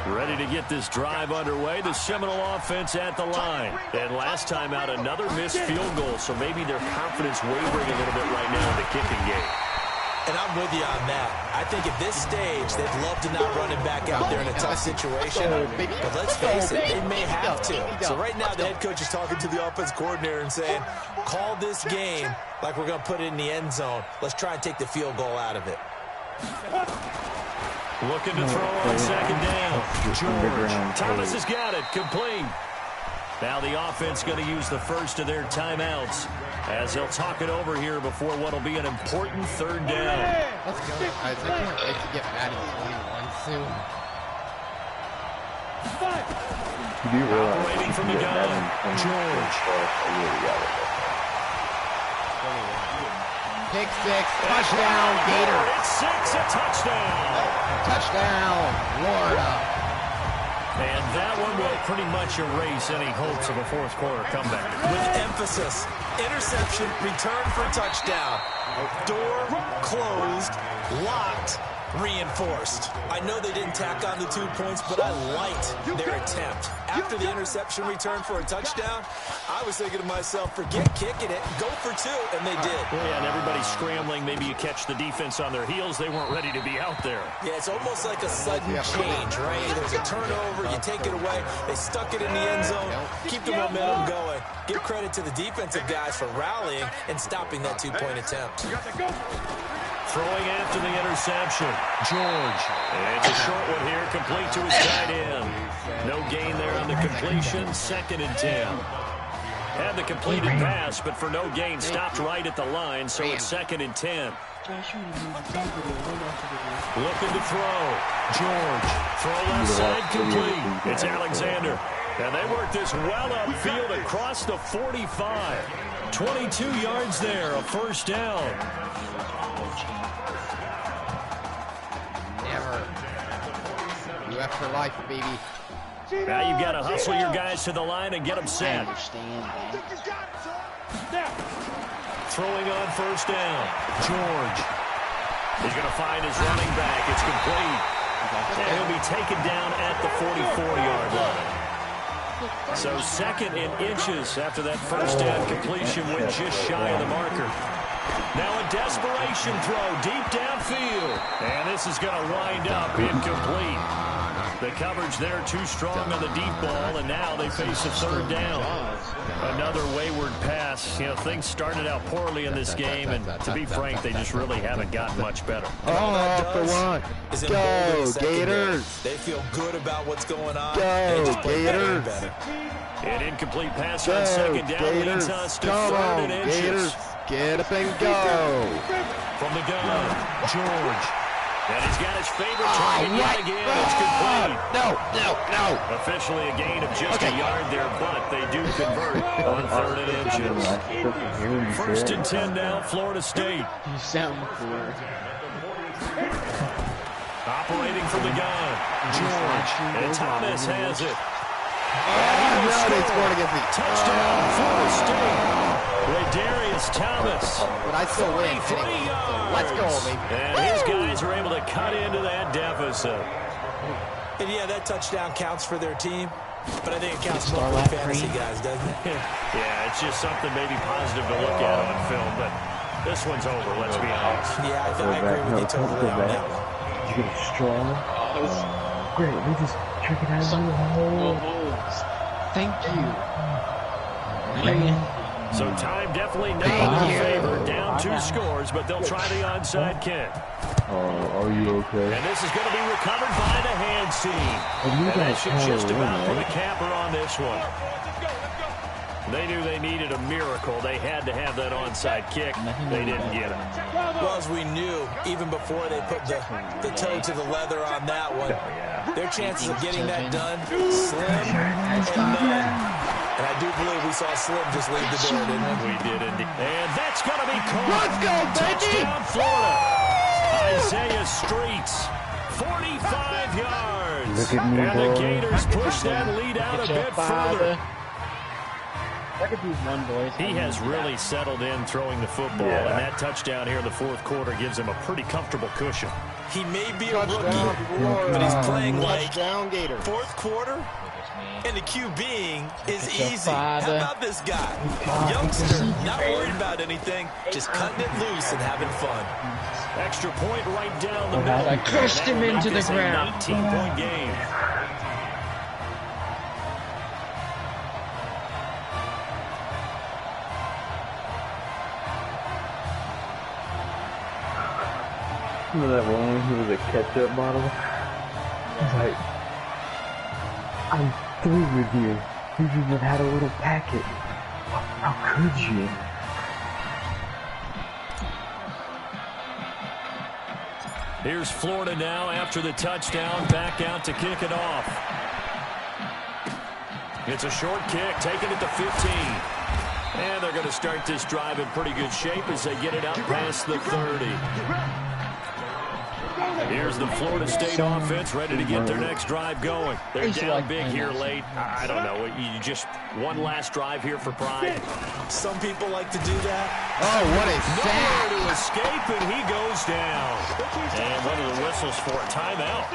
Speaker 13: Ready to get this drive underway. The Seminole offense at the line. And last time out, another missed field goal, so maybe their confidence wavering a little bit right now in the kicking game.
Speaker 15: And I'm with you on that. I think at this stage, they'd love to not run him back out there in a tough situation. But let's face it, they may have to. So right now, the head coach is talking to the offense coordinator and saying, call this game like we're going to put it in the end zone. Let's try and take the field goal out of it.
Speaker 13: Looking to throw on 2nd down. George. Thomas has got it. Complete. Now the offense going to use the first of their timeouts as they'll talk it over here before what will be an important 3rd down.
Speaker 1: Let's go, guys. I can't wait to get Madden 21 soon.
Speaker 13: Operating from the gun. George.
Speaker 1: Pick 6, touchdown, Gator.
Speaker 13: It's 6, a touchdown.
Speaker 1: Touchdown, Florida.
Speaker 13: And that one will pretty much erase any hopes of a 4th quarter comeback.
Speaker 15: With emphasis, interception, return for a touchdown. Door closed, locked, reinforced. I know they didn't tack on the 2 points, but I liked their attempt. After the interception return for a touchdown, I was thinking to myself, forget kicking it, go for 2, and they did.
Speaker 13: Yeah, and everybody's scrambling. Maybe you catch the defense on their heels. They weren't ready to be out there.
Speaker 15: Yeah, it's almost like a sudden change, right? There's a turnover, you take it away. They stuck it in the end zone, keep the momentum going. Give credit to the defensive guys for rallying and stopping that 2-point attempt.
Speaker 13: Throwing after the interception. George. It's a short one here, complete to his tight end. No gain there on the completion, 2nd and 10. Had the completed pass, but for no gain, stopped right at the line, so it's 2nd and 10. Looking to throw. George. Throw left side, complete. It's Alexander. And they work this well upfield across the 45. 22 yards there, a 1st down.
Speaker 1: UF for life, baby.
Speaker 13: Now you've got to hustle your guys to the line and get them set. Throwing on 1st down. George. He's going to find his running back. It's complete. And he'll be taken down at the 44-yard line. So 2nd in inches after that 1st down completion went just shy of the marker. Now a desperation throw deep downfield. And this is going to wind up incomplete. The coverage there too strong on the deep ball, and now they face a third down. Another wayward pass. You know, things started out poorly in this game, and to be frank, they just really haven't gotten much better.
Speaker 1: Oh, for one. Go, Gators.
Speaker 15: They feel good about what's going on.
Speaker 1: Go, Gators.
Speaker 13: An incomplete pass on second down leads us to third and inches.
Speaker 1: Gators. Get up and go.
Speaker 13: From the gun, George. And he's got his favorite target yet again. It's complete.
Speaker 1: No.
Speaker 13: Officially a gain of just a yard there, but they do convert on third and inches. First and 10 now, Florida State.
Speaker 2: You sound cool.
Speaker 13: Operating from the gun, George. And Thomas has it.
Speaker 1: They scored against me.
Speaker 13: Touchdown, Florida State. Darius Thomas.
Speaker 1: But I still win. Let's go, baby.
Speaker 13: And his guys are able to cut into that deficit.
Speaker 15: And yeah, that touchdown counts for their team, but I think it counts more for the fantasy guys, doesn't it?
Speaker 13: Yeah, it's just something maybe positive to look at on film, but this one's over, let's be honest.
Speaker 15: Yeah, I agree with you totally on that one.
Speaker 9: Did you get a straw? Great, we just drink it out of the hole.
Speaker 2: Thank you.
Speaker 13: So time definitely not in their favor. Down 2 scores, but they'll try the onside kick.
Speaker 9: Are you okay?
Speaker 13: And this is going to be recovered by the hands team. And that should just about put a capper on this one. They knew they needed a miracle. They had to have that onside kick. They didn't get it.
Speaker 15: Well, as we knew, even before they put the toe to the leather on that one, their chances of getting that done, slim and none. And I do believe we saw Slim just leave the door, didn't we?
Speaker 13: We did indeed. And that's going to be caught.
Speaker 1: Let's go, baby!
Speaker 13: Touchdown, Florida. Isaiah Streets, 45 yards.
Speaker 9: Look at me,
Speaker 13: and the Gators push that lead out a bit further.
Speaker 2: Look at these one boys.
Speaker 13: He has really settled in throwing the football, and that touchdown here in the fourth quarter gives him a pretty comfortable cushion.
Speaker 15: He may be a rookie, but he's playing like fourth quarter, and the QBing is easy. How about this guy? Youngster, not worried about anything, just cutting it loose and having fun.
Speaker 13: Extra point right down the middle.
Speaker 2: I crushed him into the ground.
Speaker 13: 19-point game.
Speaker 9: Remember that one who was a ketchup bottle? He's like, I'm through with you. You even had a little packet. How could you?
Speaker 13: Here's Florida now after the touchdown, back out to kick it off. It's a short kick, taken at the 15. And they're going to start this drive in pretty good shape as they get it out past the 30. Here's the Florida State offense ready to get their next drive going. They're down big here late. I don't know. You just one last drive here for pride.
Speaker 15: Some people like to do that.
Speaker 1: Oh, what a sack.
Speaker 13: Nowhere to escape, and he goes down. And one of the whistles for a timeout.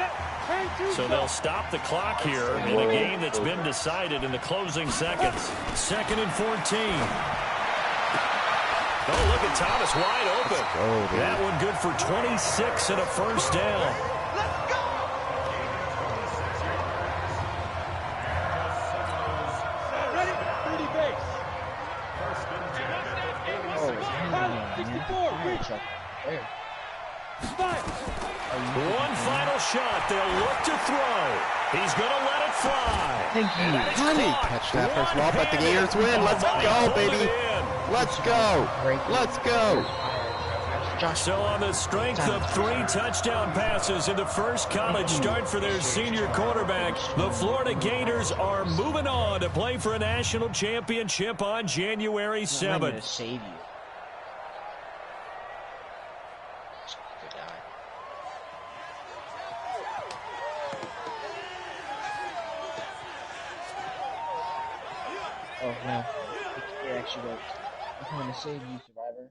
Speaker 13: So they'll stop the clock here in a game that's been decided in the closing seconds. 2nd and 14. Oh, look at Thomas wide open. That one good for 26 and a first down. One final shot. They'll look to throw. He's going to let it fly.
Speaker 1: Thank you. Honey, catch that first ball, but the Gators win. Let's go, baby. Let's go. Let's go.
Speaker 13: So on the strength of 3 touchdown passes in the first college start for their senior quarterback, the Florida Gators are moving on to play for a national championship on January 7th.
Speaker 2: Save you. Oh no, it actually worked. I'm trying to save you, Survivor.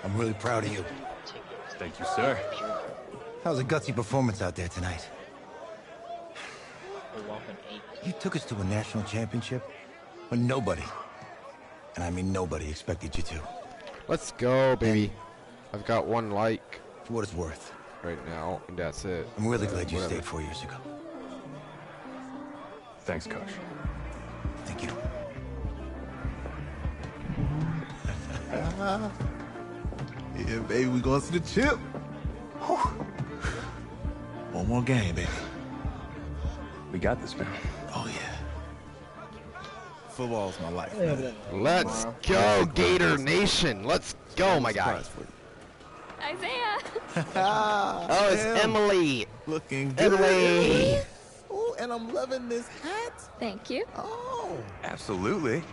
Speaker 3: I'm really proud of you.
Speaker 4: Thank you, sir.
Speaker 3: That was a gutsy performance out there tonight. You took us to a national championship when nobody, and I mean nobody, expected you to.
Speaker 1: Let's go, baby. I've got 1 like.
Speaker 3: For what it's worth.
Speaker 1: Right now, and that's it.
Speaker 3: I'm really glad you stayed 4 years ago.
Speaker 4: Thanks, Coach.
Speaker 3: Thank you.
Speaker 12: Yeah, baby, we going to the chip. Whew. One more game, baby.
Speaker 4: We got this, man.
Speaker 12: Oh, yeah. Football's my life.
Speaker 1: Let's go, Gator Nation. Let's go, my guy.
Speaker 16: Isaiah.
Speaker 1: Oh, it's Emily.
Speaker 12: Looking good.
Speaker 1: Emily.
Speaker 12: Oh, and I'm loving this hat.
Speaker 16: Thank you.
Speaker 12: Oh.
Speaker 4: Absolutely.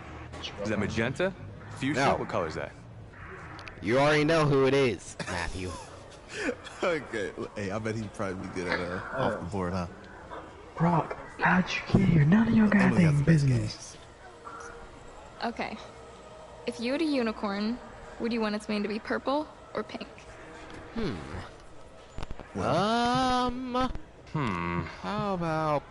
Speaker 4: Is that magenta? Fuchsia?
Speaker 1: No.
Speaker 4: What color is that?
Speaker 1: You already know who it is, Matthew.
Speaker 12: Okay. Hey, I bet he'd probably be good at off the board, huh?
Speaker 9: Brock, how'd you get here? None of your goddamn business.
Speaker 16: Okay. If you had a unicorn, would you want its mane to be purple or pink?
Speaker 1: How about...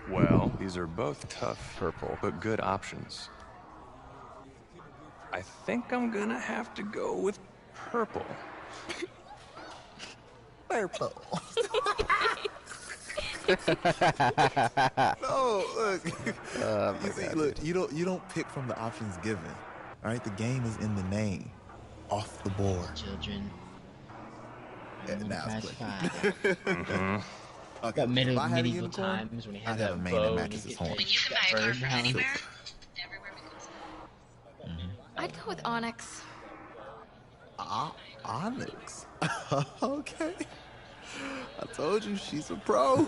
Speaker 4: Well, these are both tough purple, but good options. I think I'm gonna have to go with purple.
Speaker 12: Purple. No, look. You see, look, you don't pick from the options given. All right, the game is in the name, off the board.
Speaker 2: Children.
Speaker 12: Now it's
Speaker 2: Mm-hmm.
Speaker 12: Okay,
Speaker 2: Got
Speaker 12: if I had a
Speaker 2: medieval
Speaker 12: unicorn,
Speaker 2: times when he
Speaker 12: I'd
Speaker 2: had
Speaker 12: have a
Speaker 2: that
Speaker 12: mane
Speaker 2: bow
Speaker 12: that
Speaker 2: and
Speaker 12: matches
Speaker 2: you
Speaker 12: his
Speaker 2: get
Speaker 12: horn.
Speaker 2: that bird hound.
Speaker 16: I'd go with Onyx.
Speaker 12: Onyx. Okay. I told you she's a pro.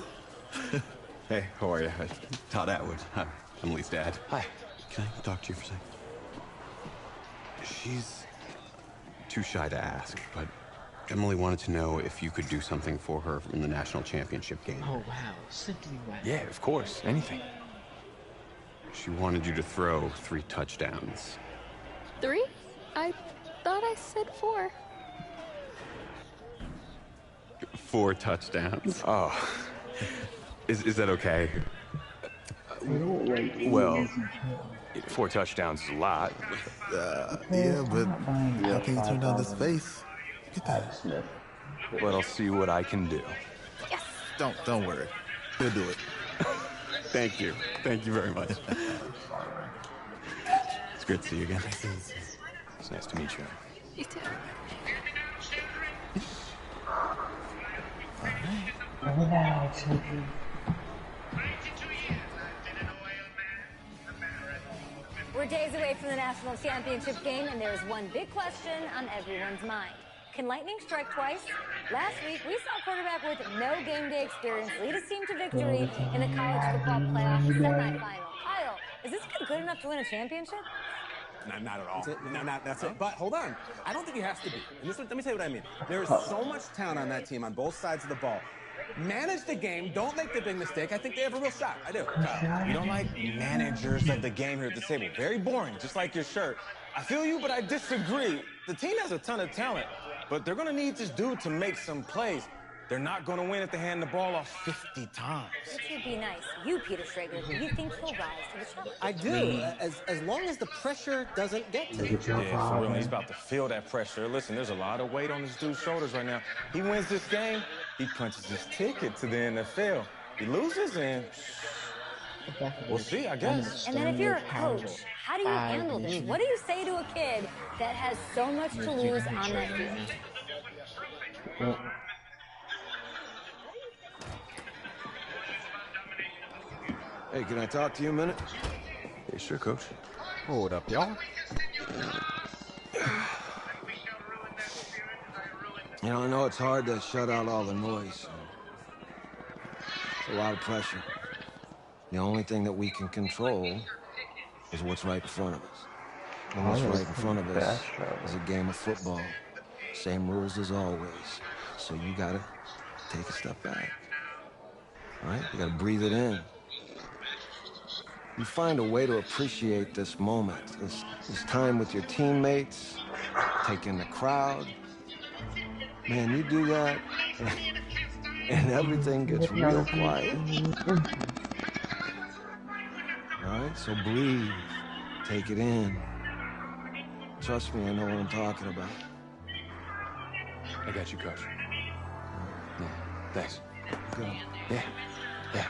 Speaker 17: Hey, how are you? Todd Atwood. I'm Emily's dad.
Speaker 4: Hi.
Speaker 17: Can I talk to you for a second? She's too shy to ask, but Emily wanted to know if you could do something for her in the national championship game.
Speaker 2: Oh, wow. Simply wow.
Speaker 4: Yeah, of course. Anything.
Speaker 17: She wanted you to throw 3 touchdowns.
Speaker 16: 3? I thought I said 4.
Speaker 17: 4 touchdowns.
Speaker 4: Oh.
Speaker 17: Is that okay?
Speaker 4: Well, 4 touchdowns is a lot.
Speaker 12: Yeah, but how can you turn down this face? Get that.
Speaker 4: But I'll see what I can do.
Speaker 16: Yes.
Speaker 12: Don't worry. He'll do it.
Speaker 17: Thank you. Thank you very much. It's great to see you again.
Speaker 4: It's nice to meet you.
Speaker 16: You too.
Speaker 9: Now, children.
Speaker 7: We're days away from the national championship game, and there's one big question on everyone's mind. Can lightning strike twice? Last week, we saw a quarterback with no game day experience lead his team to victory in the college football playoff semifinal. Kyle, is this kid good enough to win a championship?
Speaker 6: Not at all. That's it. But hold on. I don't think he has to be. And let me tell you what I mean. There is so much talent on that team on both sides of the ball. Manage the game. Don't make the big mistake. I think they have a real shot. I do. You don't like managers of the game here at the table. Very boring, just like your shirt. I feel you, but I disagree. The team has a ton of talent, but they're going to need this dude to make some plays. They're not going to win if they hand the ball off 50 times.
Speaker 7: Which would be nice. You, Peter Schrager, you think he'll rise to the challenge?
Speaker 8: I do, as long as the pressure doesn't get to him.
Speaker 6: Yeah, for real. He's about to feel that pressure. Listen, there's a lot of weight on this dude's shoulders right now. He wins this game, he punches his ticket to the NFL. He loses, and we'll see, I guess.
Speaker 7: And then if you're a coach, how do you handle this? What do you say to a kid that has so much to lose on that field?
Speaker 5: Hey, can I talk to you a minute?
Speaker 4: Hey, sure, Coach.
Speaker 1: Hold up, y'all.
Speaker 5: You know, I know it's hard to shut out all the noise. It's a lot of pressure. The only thing that we can control is what's right in front of us. And what's right in front of us is a game of football. Same rules as always. So you gotta take a step back. All right? You gotta breathe it in. You find a way to appreciate this moment, this time with your teammates, take in the crowd, Man, you do that, and everything gets real quiet. All right, so breathe. Take it in. Trust me, I know what I'm talking about.
Speaker 4: I got you, Coach. Yeah, thanks.
Speaker 5: Good.
Speaker 4: Yeah. Yeah.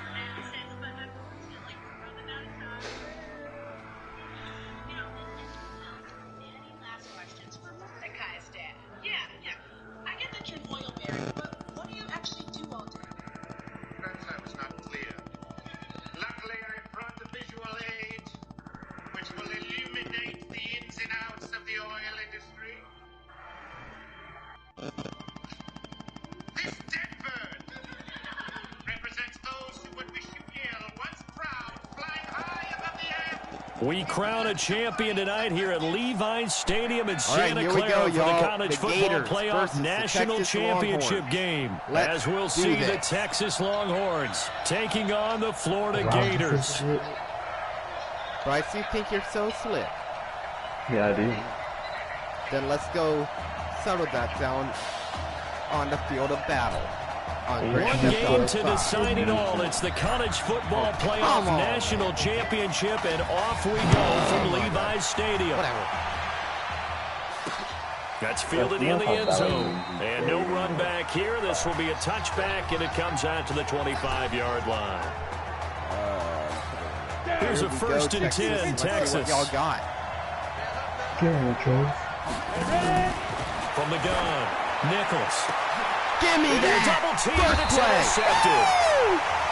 Speaker 13: We crown a champion tonight here at Levi's Stadium in Santa
Speaker 1: Clara
Speaker 13: for the college
Speaker 1: football
Speaker 13: playoff national championship game. As we'll see the Texas Longhorns taking on the Florida Gators.
Speaker 1: Bryce, you think you're so slick?
Speaker 9: Yeah, I do.
Speaker 1: Then let's go settle that down on the field of battle.
Speaker 13: One game to decide it all. It's the college football playoff national championship, and off we go from Levi's Stadium. That's fielded in the end zone. And no run back here. This will be a touchback, and it comes out to the 25-yard line. Here's a 1st and 10, Texas.
Speaker 1: What y'all got?
Speaker 13: From the gun, Nichols.
Speaker 1: Give me that!
Speaker 13: Double team, and it's intercepted.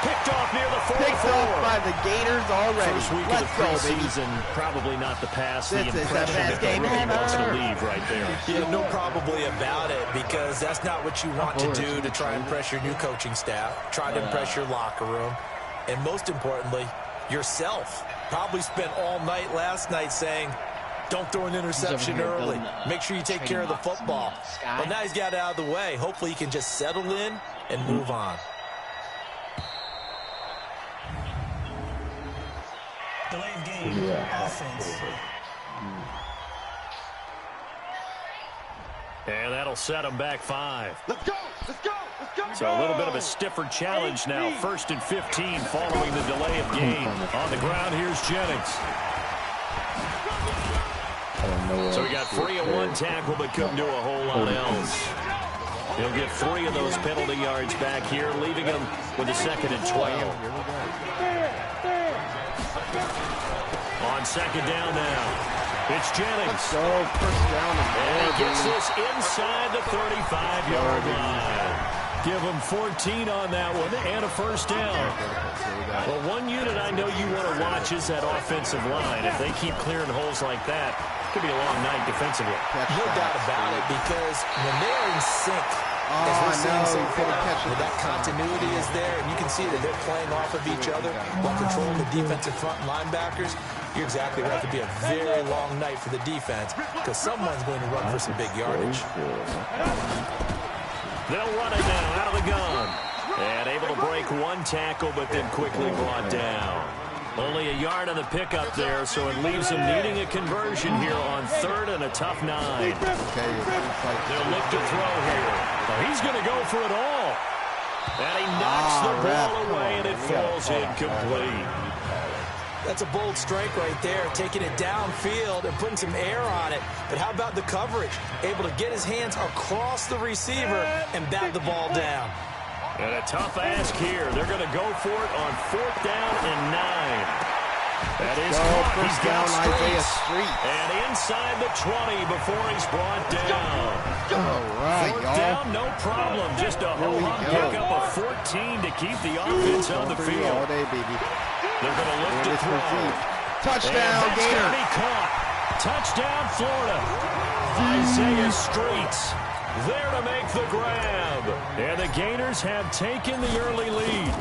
Speaker 13: Picked off near the 44.
Speaker 1: Picked off by the Gators already.
Speaker 13: First week of the preseason, probably not the pass. The impression that the rookie wants to leave right there.
Speaker 15: Yeah, no probably about it, because that's not what you want to do to try and pressure your new coaching staff, try to impress your locker room, and most importantly, yourself. Probably spent all night last night saying, don't throw an interception early. Make sure you take care of the football. But now he's got it out of the way. Hopefully he can just settle in and move on.
Speaker 18: Delay of game, offense.
Speaker 13: And that'll set him back 5.
Speaker 18: Let's go! Let's go! Let's go!
Speaker 13: So a little bit of a stiffer challenge now. 1st and 15 following the delay of game. On the ground, here's Jennings. So he got 3 in 1 tackle, but couldn't do a whole lot else. He'll get 3 of those penalty yards back here, leaving him with a 2nd and 12. On 2nd down now, it's Jennings.
Speaker 1: So first down
Speaker 13: and he gets this inside the 35-yard line. Give him 14 on that one and a 1st down. Well, one unit I know you want to watch is that offensive line. If they keep clearing holes like that, it could be a long night defensively.
Speaker 15: No doubt about it, because when they are in sync, as we're seeing so far, that continuity is there, and you can see that they're playing off of each other while controlling the defensive front linebackers. You're exactly right. It could be a very long night for the defense, because someone's going to run for some big yardage.
Speaker 13: They'll run it now out of the gun. And able to break 1 tackle, but then quickly brought down. Only a yard on the pickup there, so it leaves him needing a conversion here on 3rd and a tough 9. They'll look to throw here. He's going to go for it all. And he knocks the ball away, and it falls incomplete.
Speaker 15: That's a bold strike right there, taking it downfield and putting some air on it. But how about the coverage? Able to get his hands across the receiver and bat the ball down.
Speaker 13: And a tough ask here. They're going to go for it on 4th down and 9. That is caught. He's got Street. And inside the 20 before he's brought down.
Speaker 1: All right,
Speaker 13: 4th down, no problem. Just a ho-hum pickup of 14 to keep the offense on the field.
Speaker 1: All day, baby.
Speaker 13: They're going to look to throw.
Speaker 1: Touchdown, Gator.
Speaker 13: Be caught. Touchdown, Florida. Isaiah Streets there to make the grab. And the Gators have taken the early lead.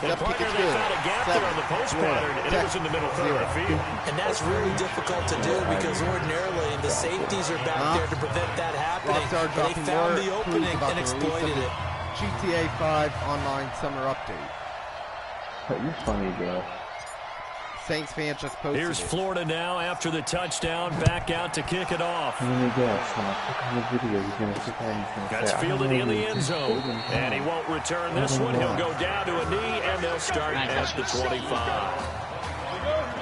Speaker 13: And partner, they found a gap there on the post pattern, and it was in the middle third of the field.
Speaker 15: And that's really difficult to do, because ordinarily the safeties are back there to prevent that happening. But they found the opening and exploited it.
Speaker 1: GTA 5 online summer update.
Speaker 9: You're funny, bro.
Speaker 1: Saints fan just posted
Speaker 13: Here's
Speaker 1: it.
Speaker 13: Florida now after the touchdown, back out to kick it off. That's fielded in the end zone, and he won't return this one. He'll go down to a knee, and they'll start at the 25.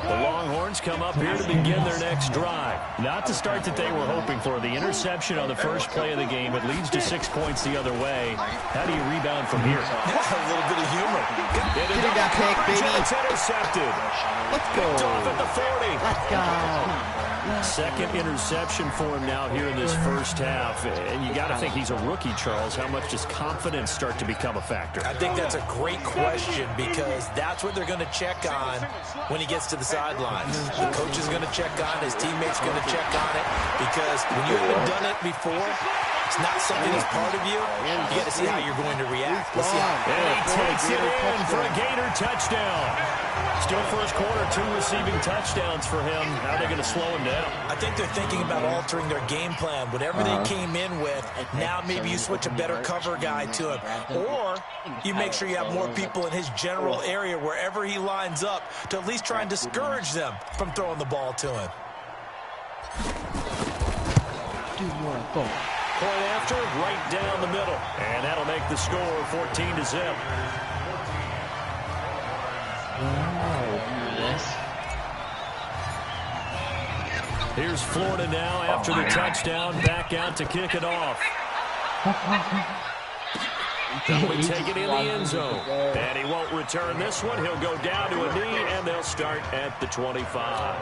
Speaker 13: The Longhorns come up here to begin their next drive. Not the start that they were hoping for. The interception on the first play of the game. It leads to 6 points the other way. How do you rebound from here?
Speaker 15: A little bit of humor.
Speaker 1: Get that pick, baby.
Speaker 13: It's intercepted.
Speaker 1: Let's go.
Speaker 13: Picked off at the 40.
Speaker 1: Let's go.
Speaker 13: Second interception for him now here in this first half. And you got to think he's a rookie, Charles. How much does confidence start to become a factor?
Speaker 15: I think that's a great question because that's what they're going to check on when he gets to the sidelines. The coach is going to check on it. His teammates going to check on it because when you haven't done it before, it's not something that's part of you. You got to see how you're going to react. We'll see how.
Speaker 13: And he takes it in for a Gator touchdown. Still first quarter, 2 receiving touchdowns for him. How are they going to slow him down?
Speaker 15: I think they're thinking about altering their game plan. Whatever they came in with, now maybe you switch a better cover guy to him. Or you make sure you have more people in his general area wherever he lines up to at least try and discourage them from throwing the ball to him.
Speaker 13: Point after, right down the middle. And that'll make the score 14-0. Here's Florida now after the touchdown, back out to kick it off. He'll take it in the end zone, and he won't return this one. He'll go down to a knee, and they'll start at the 25.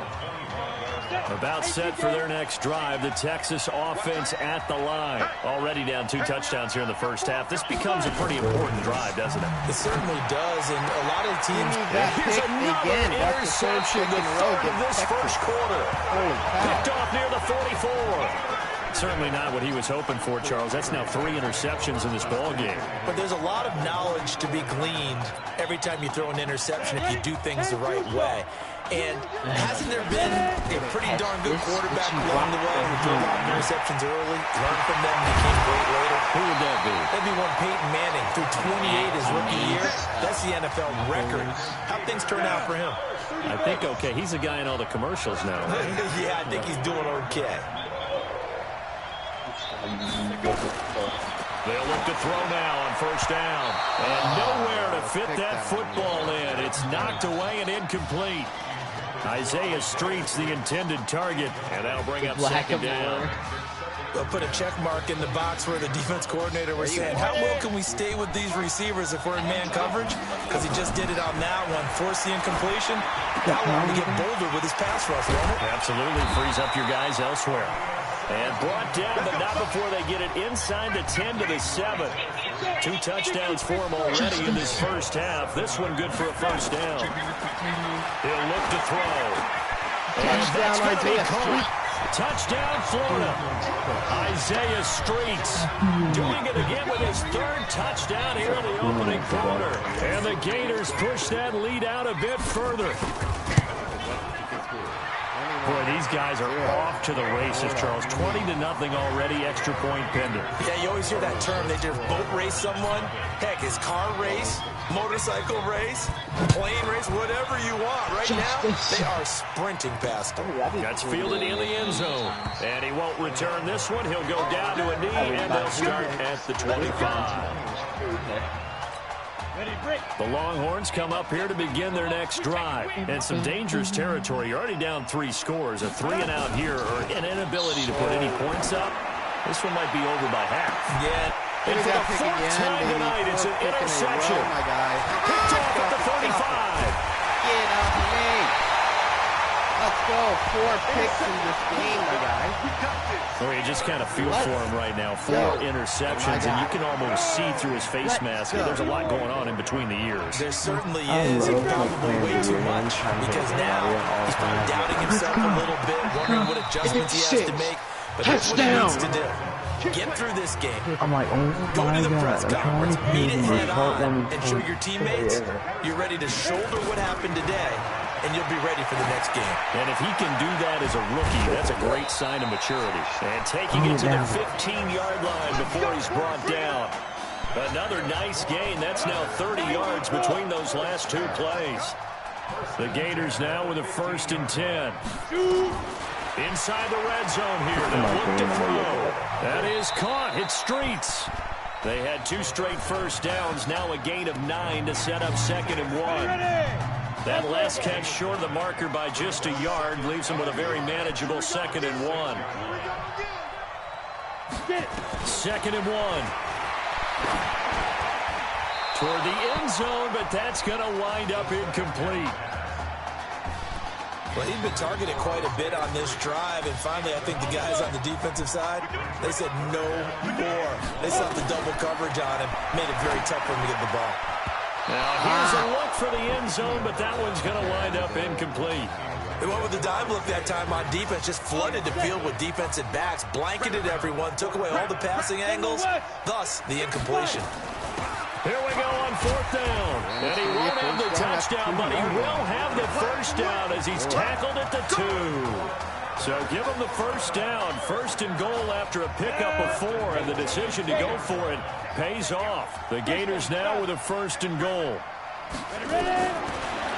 Speaker 13: About set for their next drive, the Texas offense at the line. Already down 2 touchdowns here in the first half. This becomes a pretty important drive, doesn't it?
Speaker 15: It certainly does, and a lot of teams...
Speaker 13: Here's another interception, the third of this first quarter. Picked off near the 44. Certainly not what he was hoping for, Charles. That's now 3 interceptions in this ball game.
Speaker 15: But there's a lot of knowledge to be gleaned every time you throw an interception if you do things the right way. And hasn't there been a pretty darn good quarterback along the way who threw a lot of interceptions early, learned from them, became great later?
Speaker 13: Who would that be?
Speaker 15: That'd be one Peyton Manning threw 28 his rookie year. That's the NFL record. How'd things turn out for him?
Speaker 13: I think okay. He's a guy in all the commercials now.
Speaker 15: Yeah, I think he's doing okay.
Speaker 13: They'll look to throw now on first down. And nowhere to fit that football in. It's knocked away and incomplete. Isaiah Street's the intended target, and that'll bring up second down.
Speaker 15: They'll put a check mark in the box where the defense coordinator was saying, how well can we stay with these receivers if we're in man coverage? Because he just did it on that one, forced the incompletion. That one to get bolder with his pass rush, won't it?
Speaker 13: Absolutely, frees up your guys elsewhere. And brought down, but not before they get it inside the 10 to the 7. 2 touchdowns for him already in this first half. This one good for a first down. He'll look to throw.
Speaker 1: Touchdown, Isaiah Street.
Speaker 13: Touchdown, Florida. Isaiah Streets doing it again with his 3rd touchdown here in the opening quarter. And the Gators push that lead out a bit further. Boy, these guys are off to the races, Charles. 20-0 already, extra point pending.
Speaker 15: Yeah, you always hear that term. They just boat race someone. Heck, it's car race, motorcycle race, plane race, whatever you want. Right now, they are sprinting past him.
Speaker 13: That's fielded in the end zone. And he won't return this one. He'll go down to a knee, and they'll start at the 25. The Longhorns come up here to begin their next drive. And some dangerous territory. You're already down 3 scores. A 3-and-out here or an inability to put any points up. This one might be over by half.
Speaker 15: Yeah.
Speaker 13: And for the 4th time tonight, it's an interception. Picked off at the 35.
Speaker 1: Get off me. Let's go. 4 picks in this game, my guy.
Speaker 13: Well, you just kind of feel for him right now. 4 interceptions, and you can almost see through his face mask. There's a lot going on in between the ears.
Speaker 15: There certainly is, and probably way too much, because now he's probably doubting himself a little bit, wondering what adjustments he has to make. But that's what he needs to do. Get through this game.
Speaker 9: I'm like,
Speaker 15: go to the press conference, meet it head on, and show your teammates you're ready to shoulder what happened today, and you'll be ready for the next game.
Speaker 13: And if he can do that as a rookie, that's a great sign of maturity. And taking it to the 15-yard line before he's brought down. Another nice gain. That's now 30 yards between those last 2 plays. The Gators now with a 1st and 10. Inside the red zone here. They'll look to throw. That is caught. Hits Streets. They had 2 straight first downs. Now a gain of 9 to set up 2nd and 1. That last catch short of the marker by just a yard leaves them with a very manageable 2nd and 1. 2nd and 1. Toward the end zone, but that's going to wind up incomplete.
Speaker 15: Well, he'd been targeted quite a bit on this drive, and finally I think the guys on the defensive side, they said no more. They sought the double coverage on him, made it very tough for him to get the ball.
Speaker 13: Now here's a look for the end zone, but that one's going to wind up incomplete.
Speaker 15: They went with the dime look that time on defense, just flooded the field with defensive backs, blanketed everyone, took away all the passing angles, thus the incompletion.
Speaker 13: Here we go on 4th down. And he won't have the touchdown, but he will have the 1st down as he's tackled at the 2. So give him the 1st down. 1st and goal after a pickup of 4, and the decision to go for it pays off. The Gators now with a 1st and goal.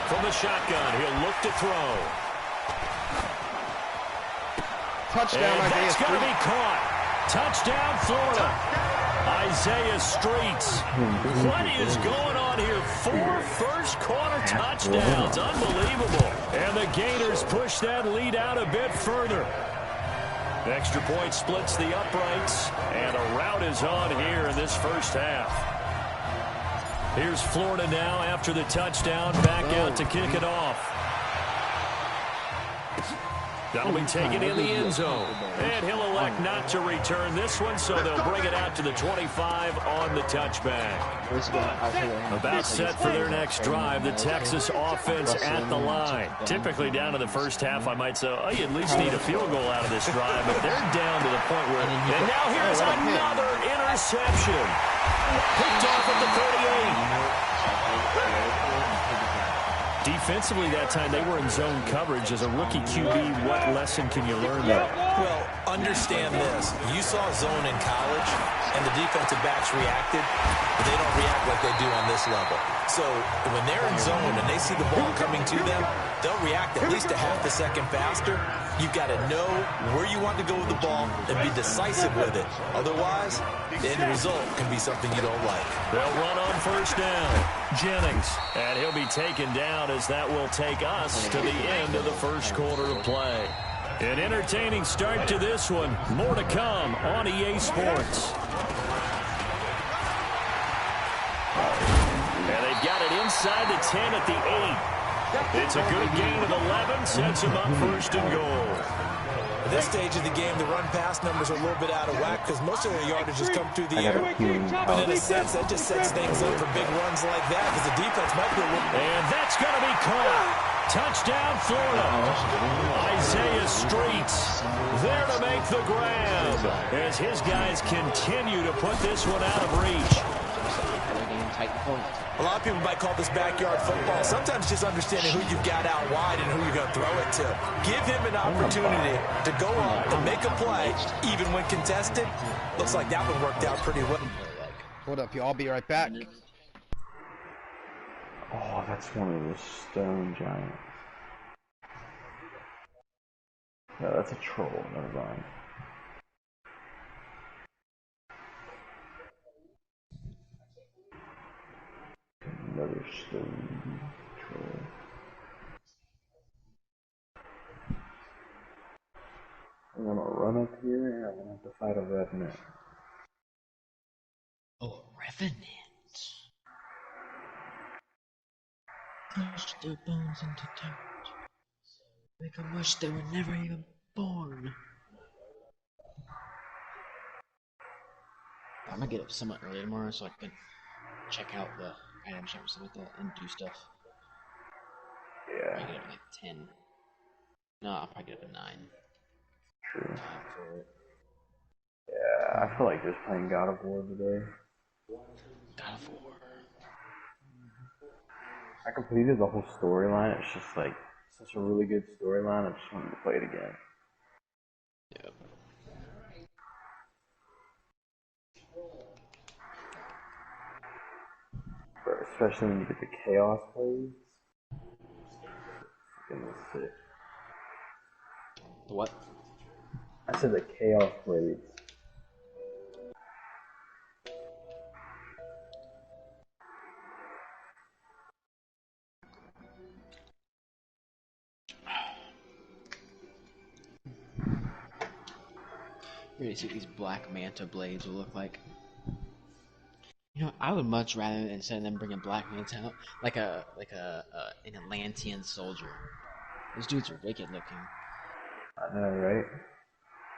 Speaker 13: From the shotgun, he'll look to throw.
Speaker 1: Touchdown,
Speaker 13: and that's going to be caught. Touchdown, Florida. Isaiah Streets. What is going on here? 4 first-quarter touchdowns. Unbelievable. And the Gators push that lead out a bit further. Extra point splits the uprights, and a rout is on here in this first half. Here's Florida now after the touchdown, back out to kick it off. That'll be taken in the end zone. And he'll elect not to return this one, so they'll bring it out to the 25 on the touchback. About set for their next drive, the Texas offense at the line. Typically down to the first half, I might say, oh, you at least need a field goal out of this drive, but they're down to the point where... And now here's another interception. Picked off at the 38. Defensively that time, they were in zone coverage. As a rookie QB, what lesson can you learn there?
Speaker 15: Well, understand this. You saw zone in college, and the defensive backs reacted, but they don't react like they do on this level. So when they're in zone and they see the ball coming to them, they'll react at least a half a second faster. You've got to know where you want to go with the ball and be decisive with it. Otherwise, the end result can be something you don't like.
Speaker 13: They'll run on 1st down. Jennings, and he'll be taken down as that will take us to the end of the first quarter of play. An entertaining start to this one. More to come on EA Sports. And they've got it inside the 10 at the 8. It's a good gain of 11, sets them up 1st and goal.
Speaker 15: At this stage of the game, the run-pass numbers are a little bit out of whack because most of their yardage has come through the air. But in a sense, that just sets things up for big runs like that because the defense might be a little...
Speaker 13: And that's going to be caught. Touchdown, Florida. Isaiah Streets there to make the grab as his guys continue to put this one out of reach.
Speaker 15: A lot of people might call this backyard football. Sometimes just understanding who you've got out wide and who you're going to throw it to. Give him an opportunity to go up and make a play, even when contested. Looks like that one worked out pretty well.
Speaker 1: Hold up, y'all. I'll be right back.
Speaker 9: Oh, that's one of the stone giants. No, that's a troll. Never mind. Another stone troll. I'm gonna run up here and I'm gonna have to fight a revenant.
Speaker 2: Oh, a revenant. Crush their bones into dirt. Make them wish they were never even born. I'm gonna get up somewhat early tomorrow so I can check out the item shop or something like that and do stuff.
Speaker 9: Yeah.
Speaker 2: I get up at like 10. No, I'll probably get up at 9.
Speaker 9: True.
Speaker 2: Time for it.
Speaker 9: Yeah, I feel like just playing God of War today.
Speaker 2: God of War.
Speaker 9: I completed the whole storyline. It's just like such a really good storyline. I just wanted to play it again.
Speaker 2: Yep.
Speaker 9: Especially when you get the chaos plays. skin was sick.
Speaker 2: The what?
Speaker 9: I said the Chaos Blades.
Speaker 2: Ready to see what these black manta blades will look like. You know, I would much rather, instead of them bringing black manta out, like an Atlantean soldier. Those dudes are wicked looking.
Speaker 9: I know, right?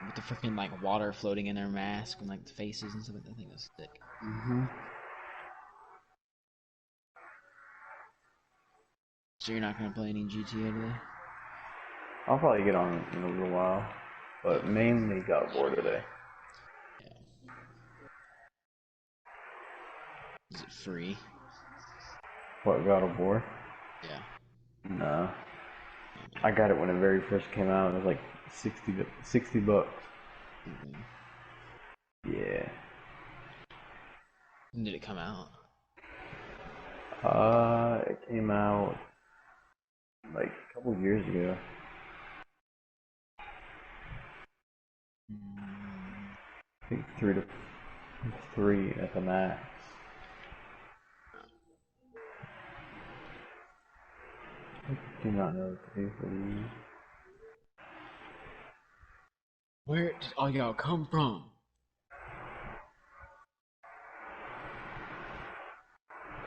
Speaker 2: With the freaking like water floating in their mask and like the faces and stuff. I think that's sick.
Speaker 9: Mm-hmm.
Speaker 2: So you're not gonna play any GTA today?
Speaker 9: I'll probably get on in a little while, but mainly got bored today.
Speaker 2: Is it free?
Speaker 9: What, God of War?
Speaker 2: Yeah.
Speaker 9: No. I got it when it very first came out. It was like $60 bucks.
Speaker 2: Mm-hmm.
Speaker 9: Yeah.
Speaker 2: When did it come out?
Speaker 9: It came out like a couple years ago. I think 3 at the max. I do not know what to do for these.
Speaker 2: Where did all y'all come from?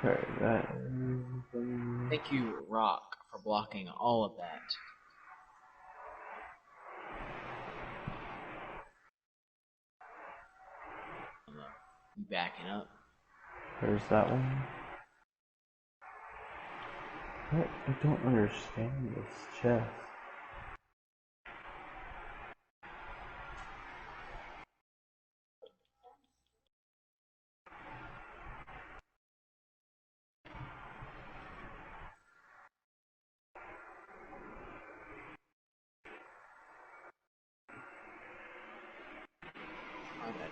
Speaker 9: Okay, that is...
Speaker 2: Thank you, Rock, for blocking all of that. You backing up?
Speaker 9: There's that one. What? I don't understand this chest.
Speaker 2: Okay.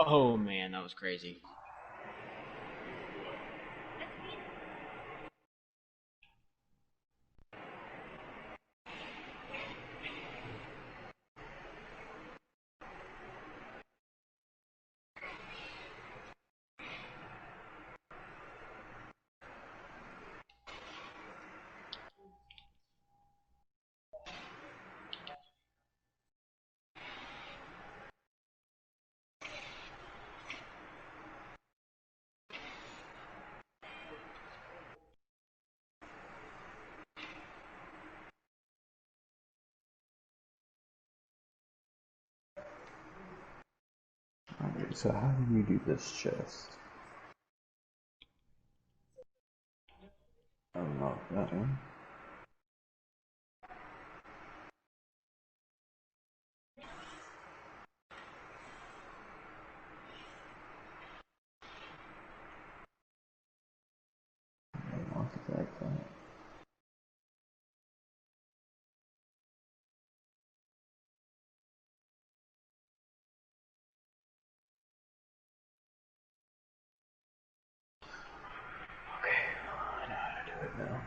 Speaker 2: Oh man, that was crazy.
Speaker 9: Okay, so how do we do this chest? Unlock that one. Unlock that. Okay, I know how to do it now.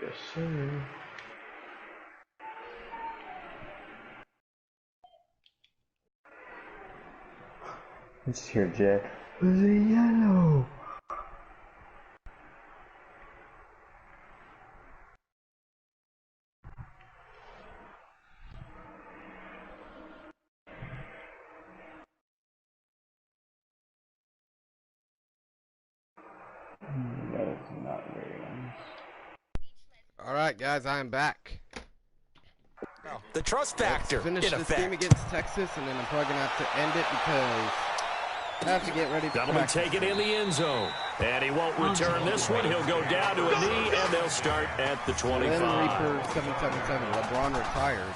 Speaker 9: Yes, sir. Just hear Jay. Was it yellow? That is not very nice.
Speaker 1: Alright, guys, I am back.
Speaker 15: The trust factor.
Speaker 1: Let's finish this game against Texas, and then I'm probably going to have to end it because I have to get ready to
Speaker 13: That'll be taken in the end zone. And he won't return this one. He'll go down to a knee, and they'll start at the 25.
Speaker 1: Reaper 777. LeBron retired.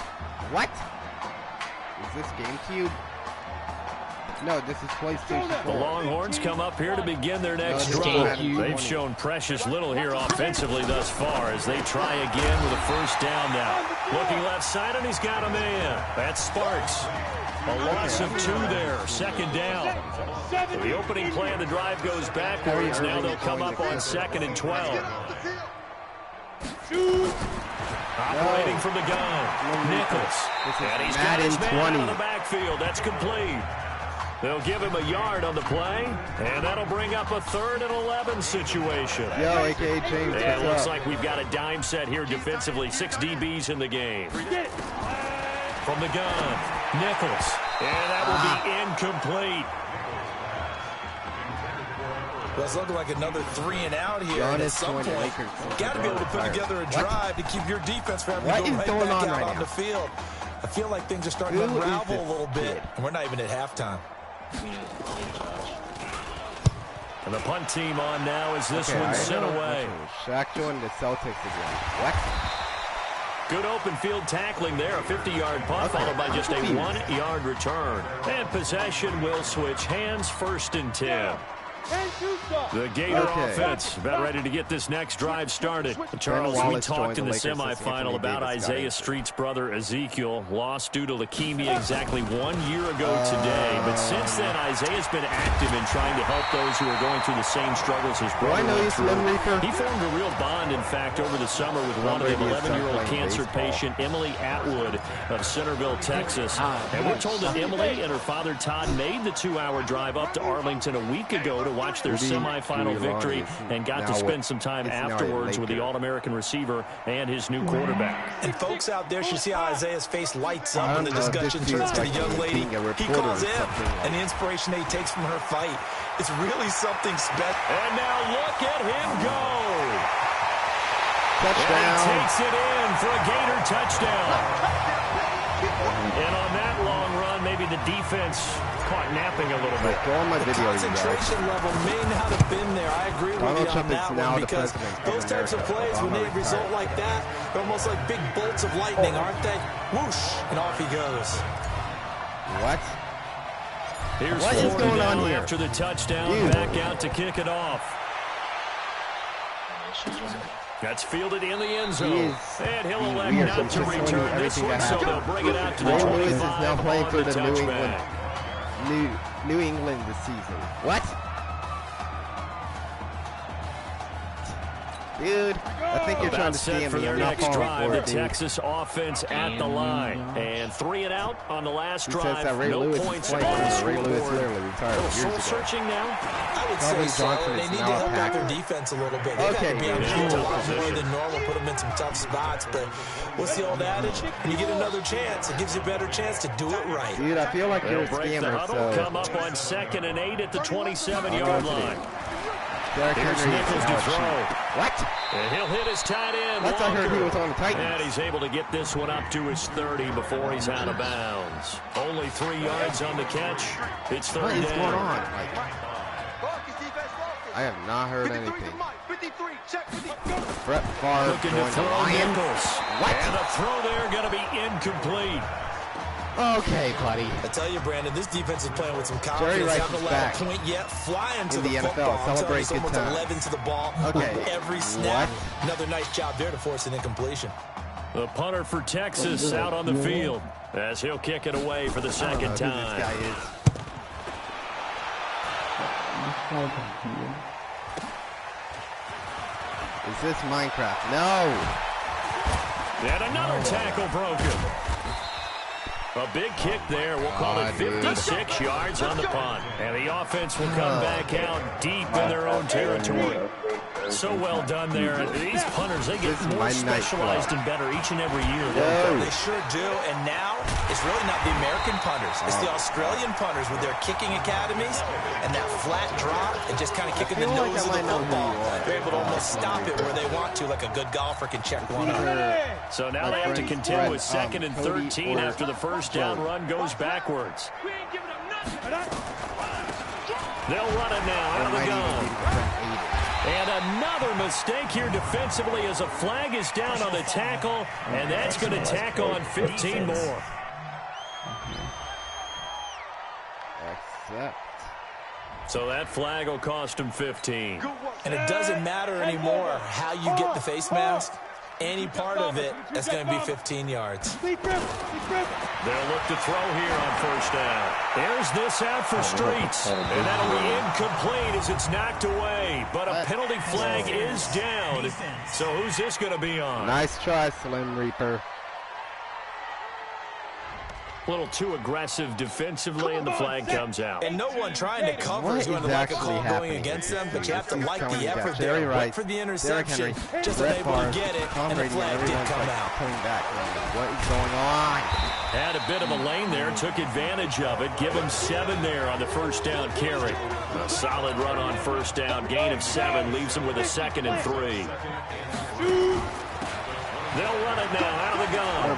Speaker 1: What? Is this GameCube? No, this is PlayStation 4.
Speaker 13: The Longhorns come up here to begin their next drive. They've shown precious little here offensively thus far as they try again with a first down now. Looking left side, and he's got a man. That's Sparks. A loss of 2 there. Second down. The opening play of the drive goes backwards. Now they'll come up on 2nd and 12. Operating from the gun. Nichols. And he's got his man out of the backfield. That's complete. They'll give him a yard on the play, and that'll bring up a 3rd and 11 situation.
Speaker 1: Yo, A.K.A. James,
Speaker 13: and it looks like we've got a dime set here defensively. 6 DBs in the game. From the gun, Nichols. And that will be incomplete.
Speaker 15: Well, it's looking like another 3 and out here. And at some point, you've got to be able to put together a drive to keep your defense from having to go right back out on the field. I feel like things are starting to unravel a little bit, and we're not even at halftime.
Speaker 13: And the punt team on now as this one's sent away.
Speaker 1: Shaq joined the Celtics again. What?
Speaker 13: Good open field tackling there. A 50-yard punt followed by just a 1-yard return. And possession will switch hands. 1st and 10. The Gator offense about ready to get this next drive started. Charles, we talked in the semifinal about Isaiah Street's brother Ezekiel. Lost due to leukemia exactly 1 year ago today. But since then, Isaiah's been active in trying to help those who are going through the same struggles his brother went through. He formed a real bond, in fact, over the summer with one of them, 11-year-old cancer patient Emily Atwood of Centerville, Texas. And we're told that Emily and her father Todd made the 2-hour drive up to Arlington a week ago to watch their semifinal victory and got to spend some time afterwards with the All-American receiver and his new quarterback.
Speaker 15: And folks out there should see how Isaiah's face lights up when the discussion turns to the young lady. He calls in, and the inspiration that he takes from her fight is really something special.
Speaker 13: And now look at him go.
Speaker 1: Touchdown.
Speaker 13: And he takes it in for a Gator touchdown. And on that long run, maybe the defense caught napping a little bit.
Speaker 1: Go on my video,
Speaker 15: concentration level may not have been there. I agree with you on that one because those types of plays, when they result like that, they're almost like big bolts of lightning, aren't they? Whoosh, and off he goes.
Speaker 1: What?
Speaker 13: Here's
Speaker 1: what is going on here?
Speaker 13: After the touchdown, back out to kick it off. That's fielded in the end zone. And he'll elect not to return this one, so they'll bring it out to the 25.
Speaker 1: Lewis is now playing for the New England this season. What? Dude, I think you're trying to scam
Speaker 13: for
Speaker 1: me.
Speaker 13: their next drive. The Texas offense at the line. And 3 and out on the last drive. No points on the scoreboard. Soul searching now?
Speaker 15: I would say so. They need to help out their defense a little bit. They got to be on the field a lot more than normal, put them in some tough spots. But what's the old adage? When you get another chance, it gives you a better chance to do it right.
Speaker 1: Dude, I feel like you're a scammer.
Speaker 13: So come up on 2nd and 8 at the 27-yard line. Here's Nichols to throw.
Speaker 1: What?
Speaker 13: And he'll hit his tight end.
Speaker 1: I heard he was on the Titans.
Speaker 13: And he's able to get this one up to his 30 before he's out of bounds. Only 3 yards on the catch. It's 3rd down.
Speaker 1: What is going on? I have not heard anything. Brett Favre
Speaker 13: looking to throw Nichols.
Speaker 1: What?
Speaker 13: And a throw there going to be incomplete.
Speaker 1: Okay, buddy.
Speaker 15: I tell you, Brandon, this defense is playing with some confidence. They haven't allowed a point yet. Flying to the football.
Speaker 1: Celebrate good
Speaker 15: times. 11 to the ball.
Speaker 1: Okay.
Speaker 15: Every snap. Another nice job there to force an incompletion.
Speaker 13: The punter for Texas out on the field as he'll kick it away for the second time.
Speaker 1: Who this guy is. Is this Minecraft? No.
Speaker 13: And another tackle broken. A big kick there. We'll call it 56 yards on the punt. And the offense will come back out deep in their own territory. So well done there. And these punters, they get more specialized and better each and every year.
Speaker 15: They sure do. And now, it's really not the American punters. It's the Australian punters with their kicking academies and that flat drop and just kind of kicking the nose of the football. They're able to almost stop it where they want to, like a good golfer can check one up.
Speaker 13: So now they have to contend with 2nd and 13 after the first down run goes backwards. They'll run it now out of the gun. And another mistake here defensively as a flag is down on the tackle, and that's going to tack on 15 more. So that flag will cost him 15.
Speaker 15: And it doesn't matter anymore how you get the face mask. Any part of it, that's going to be 15 yards.
Speaker 13: They'll look to throw here on first down. There's this out for Streets. And that'll be incomplete as it's knocked away. But a penalty flag is down. So who's this going to be on?
Speaker 1: Nice try, Slim Reaper.
Speaker 13: A little too aggressive defensively, and the flag comes out.
Speaker 15: And no one trying to cover is going to like a call going against them, but you have to like the effort there. Went for the interception, just unable to get it, and the flag did come out.
Speaker 1: What is going on?
Speaker 13: Had a bit of a lane there, took advantage of it. Give him 7 there on the first down carry. A solid run on first down, gain of 7, leaves him with a 2nd and 3. They'll run it now out of the gun.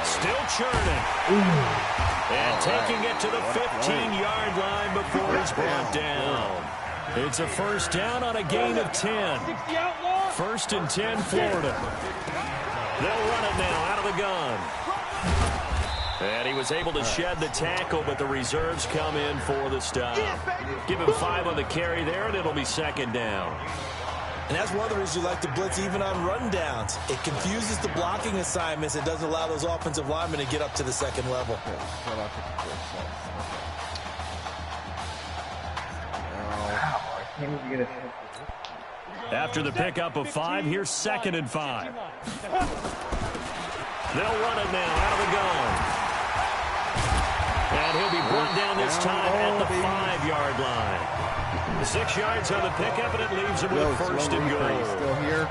Speaker 13: Still churning. And taking it to the 15-yard line before he's brought down. It's a first down on a gain of 10. 1st and 10, Florida. They'll run it now out of the gun. And he was able to shed the tackle, but the reserves come in for the stop. Give him 5 on the carry there, and it'll be 2nd down.
Speaker 15: And that's one of the reasons you like to blitz even on run downs. It confuses the blocking assignments. It doesn't allow those offensive linemen to get up to the 2nd level.
Speaker 13: After the pickup of 5, here's 2nd and 5. They'll run it now out of the gun. And he'll be brought down this time at the 5-yard line. 6 yards on the pickup, and it leaves him with 1st and goal.
Speaker 1: Still here.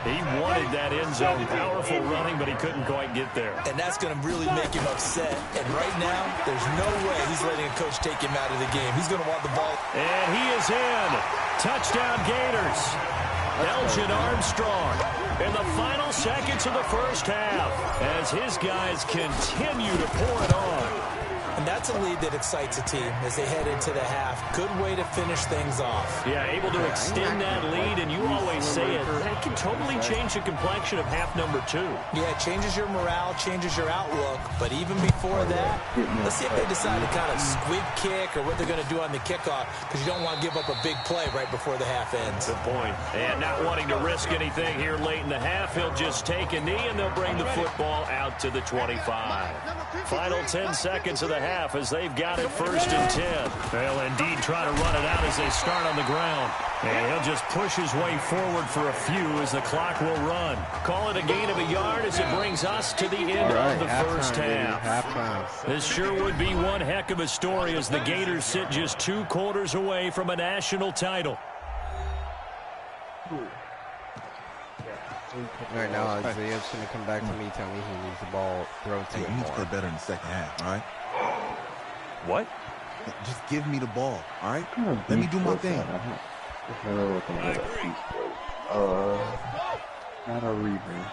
Speaker 13: He wanted that end zone. Powerful running, but he couldn't quite get there.
Speaker 15: And that's going to really make him upset. And right now, there's no way he's letting a coach take him out of the game. He's going to want the ball.
Speaker 13: And he is in. Touchdown Gators. Elgin Armstrong in the final seconds of the first half as his guys continue to pour it on.
Speaker 15: And that's a lead that excites a team as they head into the half. Good way to finish things off.
Speaker 13: Yeah, able to extend that lead, and you always say it, that can totally change the complexion of half number 2.
Speaker 15: Yeah, it changes your morale, changes your outlook. But even before that, let's see if they decide to kind of squib kick or what they're going to do on the kickoff, because you don't want to give up a big play right before the half ends.
Speaker 13: Good point. And not wanting to risk anything here late in the half, he'll just take a knee, and they'll bring the football out to the 25. Final 10 seconds of the half as they've got it 1st and 10. They'll indeed try to run it out as they start on the ground. And he'll just push his way forward for a few as the clock will run. Call it a gain of a yard as it brings us to the end of the first half. This sure would be one heck of a story as the Gators sit just 2 quarters away from a national title.
Speaker 1: Right now, Isaiah's going to come back to me, tell me he needs the ball, throw to him
Speaker 12: you need to play better in the 2nd half, all right?
Speaker 4: What?
Speaker 12: Just give me the ball, all right? Let me do my thing.
Speaker 9: Not a Reaver.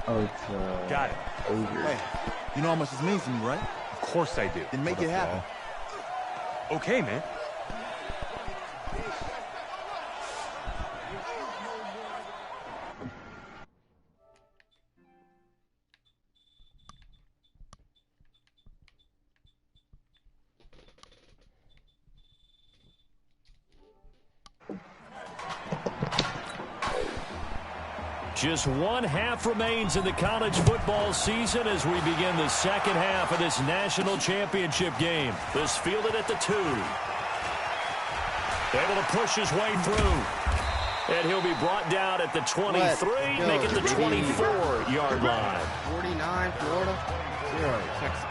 Speaker 9: Oh, it's
Speaker 4: got it.
Speaker 12: Hey, you know how much this means to me, right?
Speaker 4: Of course I do.
Speaker 12: Then make it happen.
Speaker 4: Okay, man.
Speaker 13: Just 1 half remains in the college football season as we begin the 2nd half of this national championship game. This fielded at the 2. Able to push his way through. And he'll be brought down at the 23, make it the 24-yard line.
Speaker 1: 49, Florida, 0, Texas.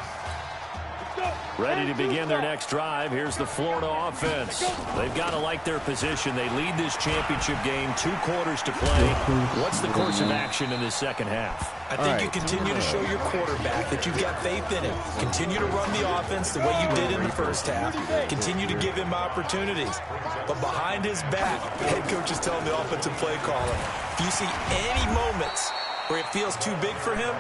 Speaker 13: Ready to begin their next drive. Here's the Florida offense. They've got to like their position. They lead this championship game, 2 quarters to play. What's the course of action in this second half?
Speaker 15: I think you continue to show your quarterback that you've got faith in him. Continue to run the offense the way you did in the first half. Continue to give him opportunities. But behind his back, the head coach is telling the offensive play caller, if you see any moments where it feels too big for him,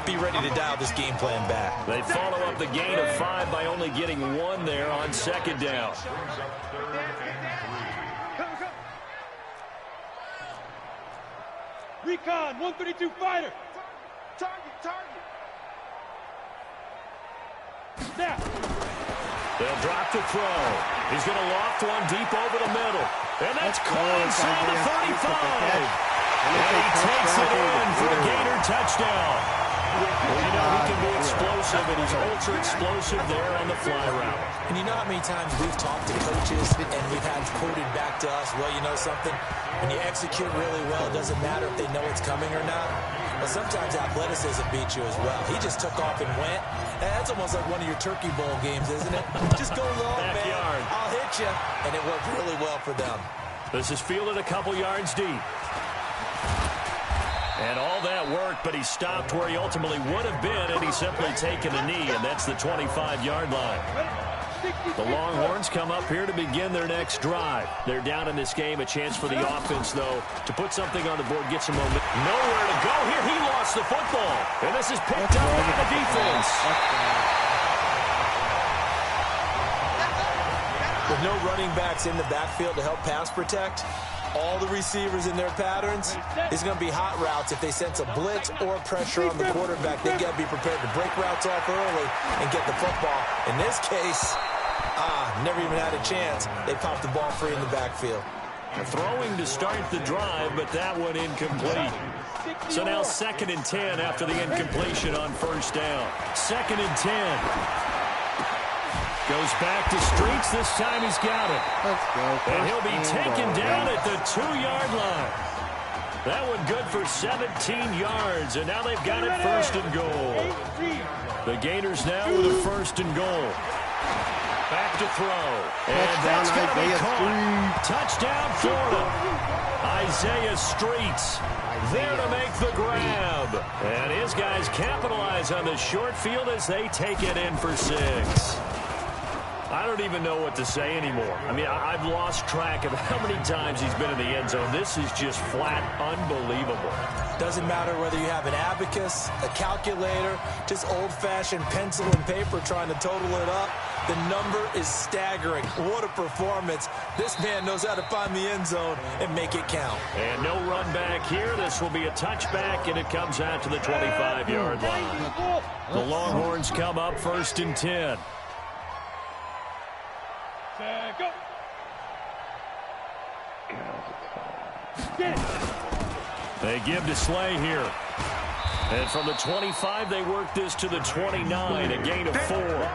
Speaker 15: be ready to dial this game plan back.
Speaker 13: They follow up the gain of 5 by only getting 1 there on second down.
Speaker 18: Recon, 132 fighter. Target. Snap.
Speaker 13: They'll drop to throw. He's going to loft one deep over the middle. And that's caught inside the 35. And he takes it in for a gainer touchdown. Well, you know, he can be explosive, and he's ultra-explosive there on the fly route.
Speaker 15: And you know how many times we've talked to coaches and we've had quoted back to us, well, you know something? When you execute really well, it doesn't matter if they know it's coming or not. But sometimes athleticism beats you as well. He just took off and went. And that's almost like one of your Turkey Bowl games, isn't it? Just go long,
Speaker 13: Backyard.
Speaker 15: Man. I'll hit you. And it worked really well for them.
Speaker 13: This is fielded a couple yards deep. And all that worked, but he stopped where he ultimately would have been had he simply taken a knee, and that's the 25-yard line. The Longhorns come up here to begin their next drive. They're down in this game. A chance for the offense, though, to put something on the board, get some momentum. Nowhere to go here. He lost the football, and this is picked up by the defense.
Speaker 15: With no running backs in the backfield to help pass protect, all the receivers in their patterns, it's going to be hot routes. If they sense a blitz or pressure on the quarterback, they got to be prepared to break routes off early and get the football. In this case, never even had a chance. They popped the ball free in the backfield.
Speaker 13: Throwing to start the drive, but that one incomplete. So now 2nd and 10 after the incompletion on first down. 2nd and 10. Goes back to Streets. This time he's got it.
Speaker 1: Let's go.
Speaker 13: And he'll be taken down at the 2-yard line. That one good for 17 yards. And now they've got it 1st and goal. The Gators now with a 1st and goal. Back to throw. And that's going to be caught. Touchdown, Florida. Isaiah Streets there to make the grab. And his guys capitalize on the short field as they take it in for 6. I don't even know what to say anymore. I mean, I've lost track of how many times he's been in the end zone. This is just flat unbelievable.
Speaker 15: Doesn't matter whether you have an abacus, a calculator, just old-fashioned pencil and paper trying to total it up. The number is staggering. What a performance. This man knows how to find the end zone and make it count.
Speaker 13: And no run back here. This will be a touchback, and it comes out to the 25-yard line. The Longhorns come up 1st and 10.
Speaker 18: Go.
Speaker 13: They give to Slay here. And from the 25, they work this to the 29, a gain of 4.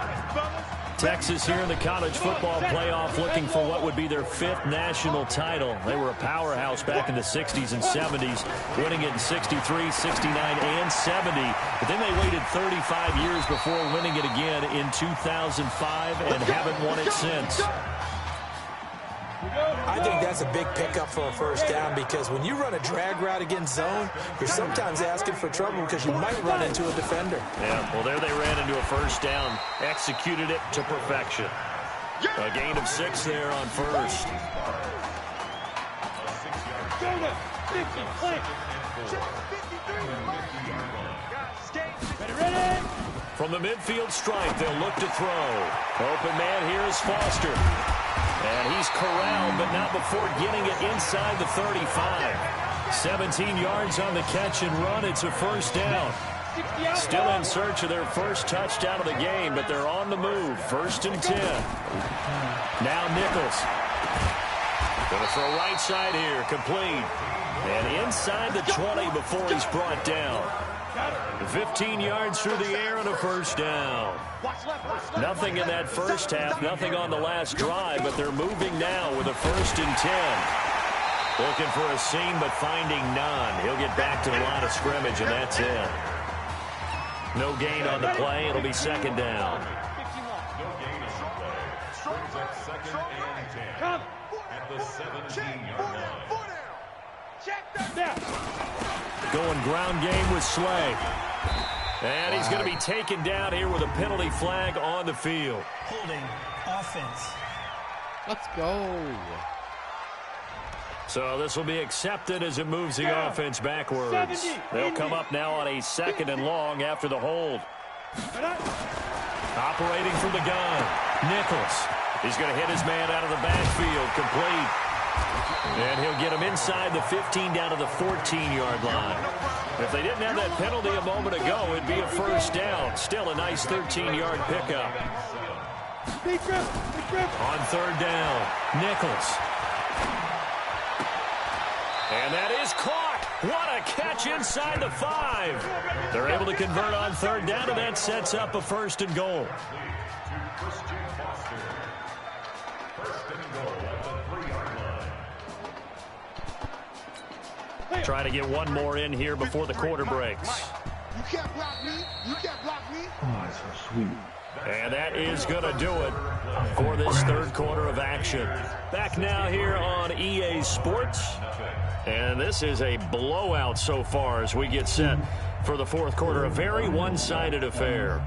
Speaker 13: Texas here in the college football playoff looking for what would be their 5th national title. They were a powerhouse back in the 60s and 70s, winning it in 63, 69, and 70. But then they waited 35 years before winning it again in 2005 and haven't won it since.
Speaker 15: I think that's a big pickup for a 1st down because when you run a drag route against zone, you're sometimes asking for trouble because you might run into a defender.
Speaker 13: Yeah, well, there they ran into a 1st down, executed it to perfection. A gain of 6 there on 1st. From the midfield stripe, they'll look to throw. Open man here is Foster. And he's corralled, but not before getting it inside the 35. 17 yards on the catch and run. It's a 1st down. Still in search of their 1st touchdown of the game, but they're on the move. 1st and 10. Now Nichols. Going to throw right side here. Complete. And inside the 20 before he's brought down. 15 yards through the air and a 1st down. Nothing in that first half, nothing on the last drive, but they're moving now with a 1st and 10. Looking for a seam, but finding none. He'll get back to the line of scrimmage, and that's it. No gain on the play. It'll be second down.
Speaker 18: At the 17-yard line.
Speaker 13: Going ground game with Slay. And he's going to be taken down here with a penalty flag on the field.
Speaker 15: Holding offense.
Speaker 1: Let's go.
Speaker 13: So this will be accepted as it moves the offense backwards. They'll come up now on a 2nd and long after the hold. Operating from the gun, Nichols. He's going to hit his man out of the backfield, complete. And he'll get him inside the 15 down to the 14-yard line. If they didn't have that penalty a moment ago, it'd be a first down. Still a nice 13-yard pickup. On 3rd down, Nichols. And that is caught. What a catch inside the 5. They're able to convert on 3rd down, and that sets up a 1st and goal. Trying to get one more in here before the quarter breaks.
Speaker 18: You can't block me. You can't block me.
Speaker 9: Oh, it's so sweet.
Speaker 13: And that is going to do it for this 3rd quarter of action. Back now here on EA Sports. And this is a blowout so far as we get set for the 4th quarter. A very one-sided affair.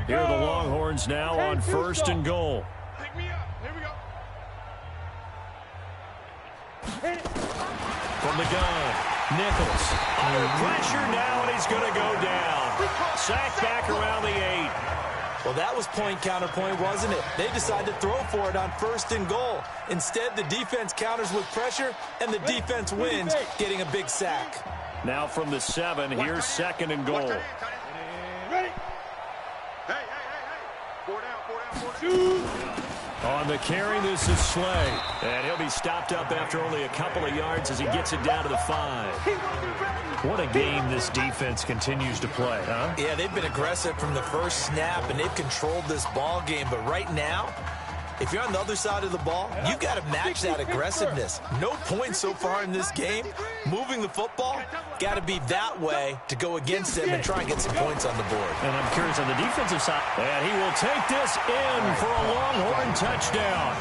Speaker 13: Here are the Longhorns now on 1st and goal.
Speaker 18: Pick me up. Here we go.
Speaker 13: From the gun, Nichols. Under pressure now, and he's going to go down. Sacked back around the 8.
Speaker 15: Well, that was point counterpoint, wasn't it? They decided to throw for it on 1st and goal. Instead, the defense counters with pressure, and the defense wins, getting a big sack.
Speaker 13: Now from the 7, here's 2nd and goal.
Speaker 18: Ready? Hey. 4 down. Shoot.
Speaker 13: On the carry, this is Slay. And he'll be stopped up after only a couple of yards as he gets it down to the 5. What a game this defense continues to play, huh?
Speaker 15: Yeah, they've been aggressive from the first snap, and they've controlled this ball game. But right now, if you're on the other side of the ball, you've got to match that aggressiveness. No points so far in this game. Moving the football, got to be that way to go against them and try and get some points on the board.
Speaker 13: And I'm curious on the defensive side. And he will take this in for a Longhorn touchdown.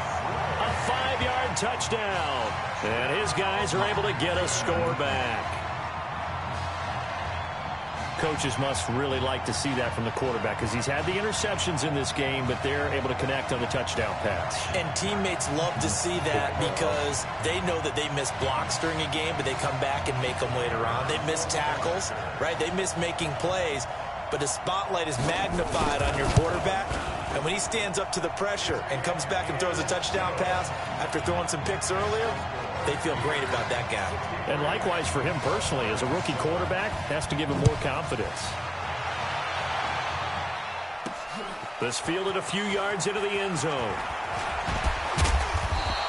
Speaker 13: A 5-yard touchdown. And his guys are able to get a score back. Coaches must really like to see that from the quarterback because he's had the interceptions in this game, but they're able to connect on the touchdown pass.
Speaker 15: And teammates love to see that because they know that they miss blocks during a game, but they come back and make them later on. They miss tackles, right? They miss making plays, but the spotlight is magnified on your quarterback. And when he stands up to the pressure and comes back and throws a touchdown pass after throwing some picks earlier, they feel great about that guy.
Speaker 13: And likewise for him personally, as a rookie quarterback, has to give him more confidence. This fielded a few yards into the end zone.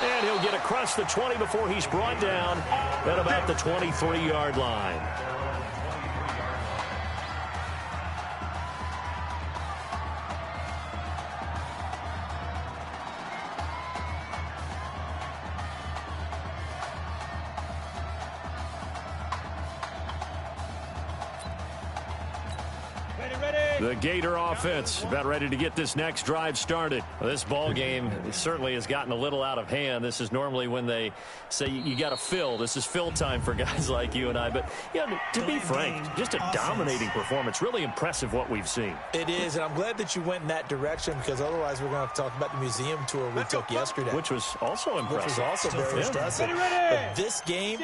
Speaker 13: And he'll get across the 20 before he's brought down at about the 23-yard line. The Gator offense about ready to get this next drive started. This ball game certainly has gotten a little out of hand. This is normally when they say you got to fill. This is fill time for guys like you and I. But, yeah, to be frank, just a dominating performance. Really impressive what we've seen.
Speaker 15: It is, and I'm glad that you went in that direction because otherwise we're going to have to talk about the museum tour we took yesterday.
Speaker 13: Which was also impressive.
Speaker 15: Which was also very impressive. But this game,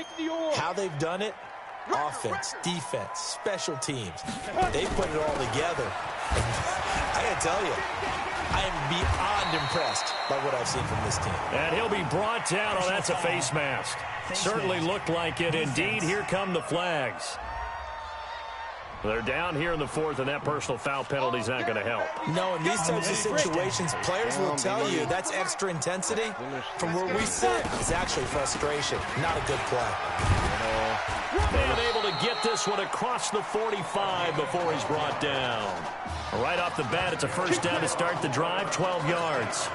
Speaker 15: how they've done it, offense, defense, special teams, they put it all together. I gotta tell you, I am beyond impressed by what I've seen from this team.
Speaker 13: And he'll be brought down. Oh, that's a face mask. Certainly looked like it. Indeed, here come the flags. They're down here in the 4th, and that personal foul penalty is not going to help.
Speaker 15: No, in these types of situations, players will tell you that's extra intensity. From where we sit, it's actually frustration, not a good play.
Speaker 13: And able to get this one across the 45 before he's brought down. Right off the bat, it's a first down to start the drive, 12 yards.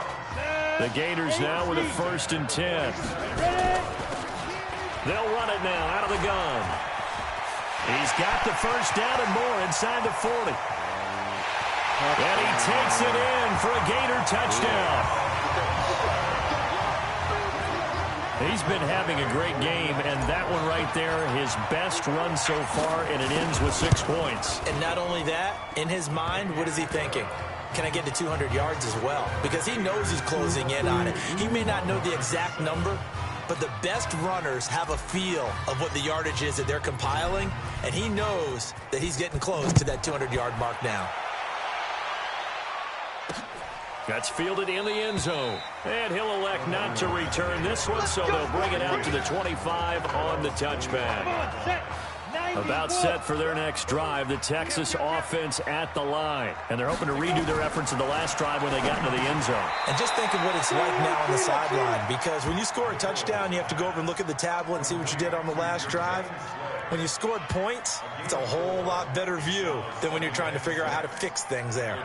Speaker 13: The Gators now with a 1st and 10. They'll run it now out of the gun. He's got the 1st down and more inside the 40. And he takes it in for a Gator touchdown. He's been having a great game, and that one right there, his best run so far, and it ends with 6 points.
Speaker 15: And not only that, in his mind, what is he thinking? Can I get to 200 yards as well? Because he knows he's closing in on it. He may not know the exact number, but the best runners have a feel of what the yardage is that they're compiling, and he knows that he's getting close to that 200-yard mark now.
Speaker 13: That's fielded in the end zone. And he'll elect not to return this one, so they'll bring it out to the 25 on the touchback. About set for their next drive, the Texas offense at the line. And they're hoping to redo their efforts in the last drive when they got into the end zone.
Speaker 15: And just think of what it's like now on the sideline, because when you score a touchdown, you have to go over and look at the tablet and see what you did on the last drive. When you scored points, it's a whole lot better view than when you're trying to figure out how to fix things there.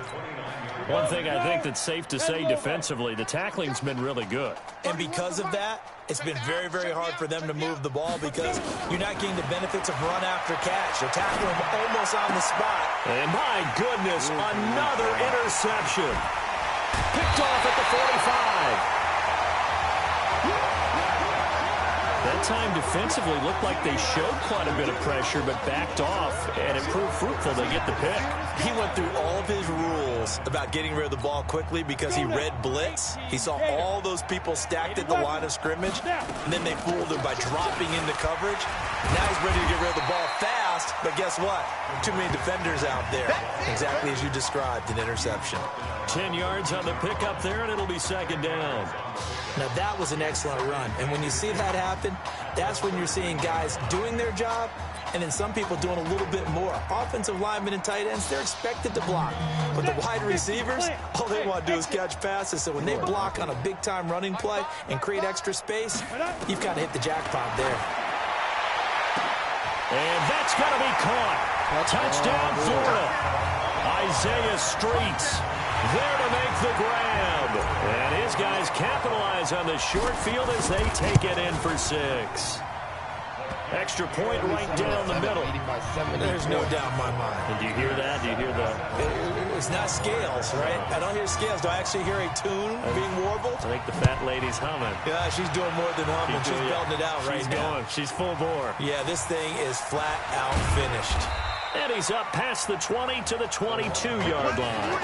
Speaker 13: One thing I think that's safe to say defensively, the tackling's been really good.
Speaker 15: And because of that, it's been very, very hard for them to move the ball because you're not getting the benefits of run after catch. They're tackling him almost on the spot.
Speaker 13: And my goodness, another interception. Picked off at the 45. That time defensively looked like they showed quite a bit of pressure but backed off, and it proved fruitful. They get the pick.
Speaker 15: He went through all of his rules about getting rid of the ball quickly because he read blitz. He saw all those people stacked at the line of scrimmage, and then they fooled him by dropping into coverage. Now he's ready to get rid of the ball fast, but guess what? Too many defenders out there. Exactly as you described, an interception.
Speaker 13: 10 yards on the pickup there, and it'll be 2nd down.
Speaker 15: Now, that was an excellent run. And when you see that happen, that's when you're seeing guys doing their job and then some people doing a little bit more. Offensive linemen and tight ends, they're expected to block. But the wide receivers, all they want to do is catch passes. So when they block on a big-time running play and create extra space, you've kind of hit the jackpot there.
Speaker 13: And that's got to be caught. Touchdown, Florida. Isaiah Streets there to make the grab. And his guys capitalize on the short field as they take it in for 6. Extra point right down the middle.
Speaker 15: There's no doubt in my mind.
Speaker 13: And do you hear that? Do you hear the...
Speaker 15: It's not scales, right? I don't hear scales. Do I actually hear a tune being warbled?
Speaker 13: I think the fat lady's humming.
Speaker 15: Yeah, she's doing more than humming. She's belting it out right now.
Speaker 13: She's full bore.
Speaker 15: Yeah, this thing is flat out finished.
Speaker 13: And he's up past the 20 to the 22-yard line.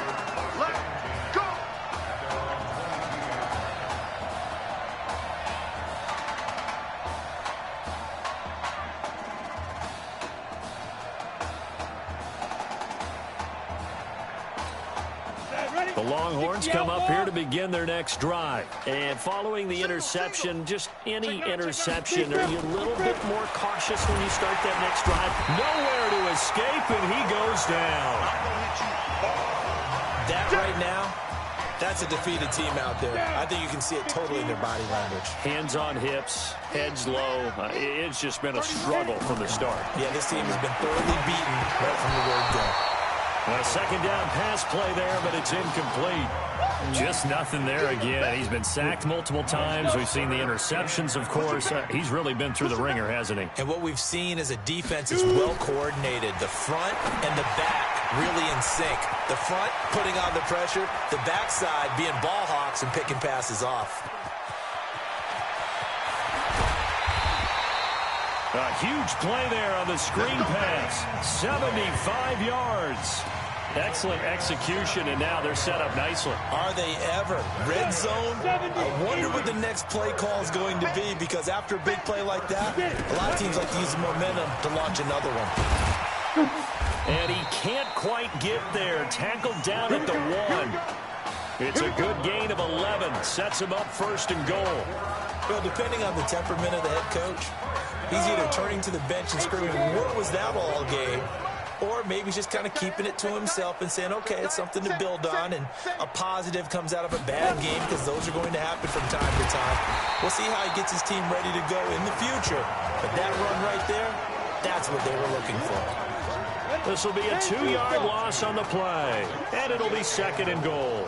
Speaker 13: The Longhorns come up here to begin their next drive. And following the interception, just any interception, are you a little bit more cautious when you start that next drive? Nowhere to escape, and he goes down.
Speaker 15: That right now, that's a defeated team out there. I think you can see it totally in their body language.
Speaker 13: Hands on hips, heads low. It's just been a struggle from the start.
Speaker 15: Yeah, this team has been thoroughly beaten right from the word go.
Speaker 13: A 2nd down pass play there, but it's incomplete. Just nothing there again. He's been sacked multiple times. We've seen the interceptions, of course. He's really been through the ringer, hasn't he?
Speaker 15: And what we've seen is a defense is well coordinated. The front and the back really in sync. The front putting on the pressure, the backside being ball hawks and picking passes off.
Speaker 13: A huge play there on the screen pass. 75 yards. Excellent execution, and now they're set up nicely.
Speaker 15: Are they ever? Red zone? I wonder what the next play call is going to be, because after a big play like that, a lot of teams like to use the momentum to launch another one.
Speaker 13: And he can't quite get there. Tackled down at the 1. It's a good gain of 11. Sets him up 1st and goal.
Speaker 15: Well, depending on the temperament of the head coach, he's either turning to the bench and screaming, "What was that all game?" Or maybe he's just kind of keeping it to himself and saying, okay, it's something to build on, and a positive comes out of a bad game, because those are going to happen from time to time. We'll see how he gets his team ready to go in the future. But that run right there, that's what they were looking for.
Speaker 13: This will be a 2-yard loss on the play, and it'll be 2nd and goal.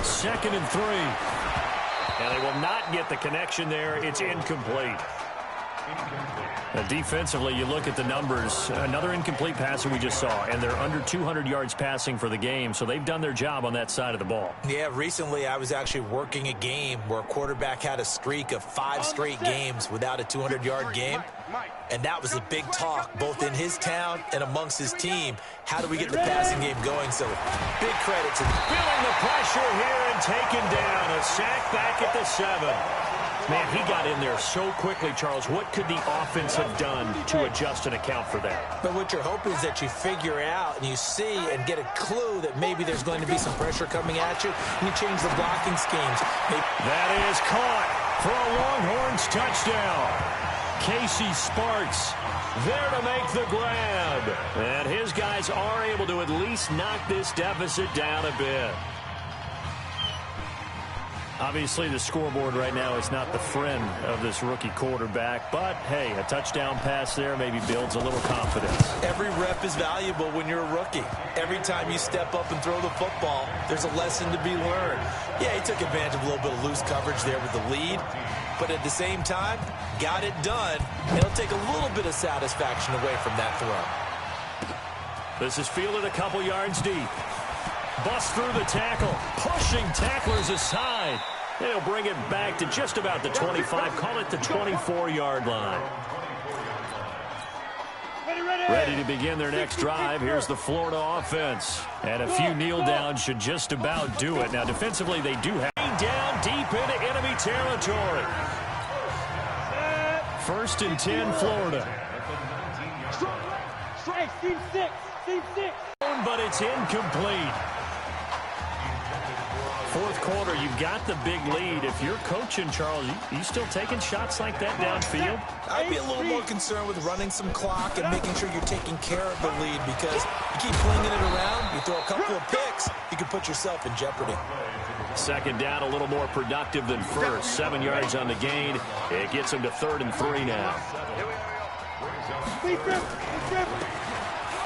Speaker 13: 2nd and 3. And they will not get the connection there. It's incomplete. Defensively, you look at the numbers. Another incomplete passer we just saw, and they're under 200 yards passing for the game, so they've done their job on that side of the ball.
Speaker 15: Yeah, recently I was actually working a game where a quarterback had a streak of 5 straight games without a 200-yard game, and that was a big talk both in his town and amongst his team. How do we get the passing game going? So big credit to them.
Speaker 13: Feeling the pressure here and taken down. A sack back at the 7. Man, he got in there so quickly, Charles. What could the offense have done to adjust and account for that?
Speaker 15: But what you're hoping is that you figure out and you see and get a clue that maybe there's going to be some pressure coming at you, and you change the blocking schemes.
Speaker 13: That is caught for a Longhorns touchdown. Casey Sparks there to make the grab. And his guys are able to at least knock this deficit down a bit. Obviously, the scoreboard right now is not the friend of this rookie quarterback, but, hey, a touchdown pass there maybe builds a little confidence.
Speaker 15: Every rep is valuable when you're a rookie. Every time you step up and throw the football, there's a lesson to be learned. Yeah, he took advantage of a little bit of loose coverage there with the lead, but at the same time, got it done. It'll take a little bit of satisfaction away from that throw.
Speaker 13: This is fielded a couple yards deep. Bust through the tackle, pushing tacklers aside. They'll bring it back to just about the 25, call it the 24-yard line. Ready to begin their next drive. Here's the Florida offense. And a few kneel downs should just about do it. Now, defensively, they do have down deep into enemy territory. 1st and 10, Florida.
Speaker 14: Strike, team 6, team 6.
Speaker 13: But it's incomplete. 4th quarter, you've got the big lead. If you're coaching, Charles, you still taking shots like that downfield?
Speaker 15: I'd be a little more concerned with running some clock and making sure you're taking care of the lead, because you keep flinging it around, you throw a couple of picks, you can put yourself in jeopardy.
Speaker 13: 2nd down, a little more productive than 1st. 7 yards on the gain. It gets them to 3rd and 3 now.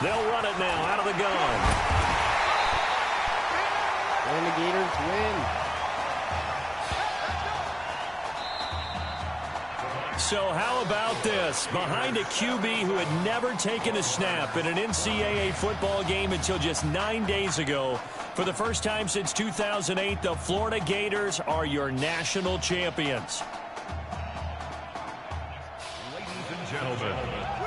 Speaker 13: They'll run it now out of the gun.
Speaker 1: And the Gators win.
Speaker 13: So how about this? Behind a QB who had never taken a snap in an NCAA football game until just 9 days ago, for the first time since 2008, the Florida Gators are your national champions.
Speaker 18: Ladies and gentlemen,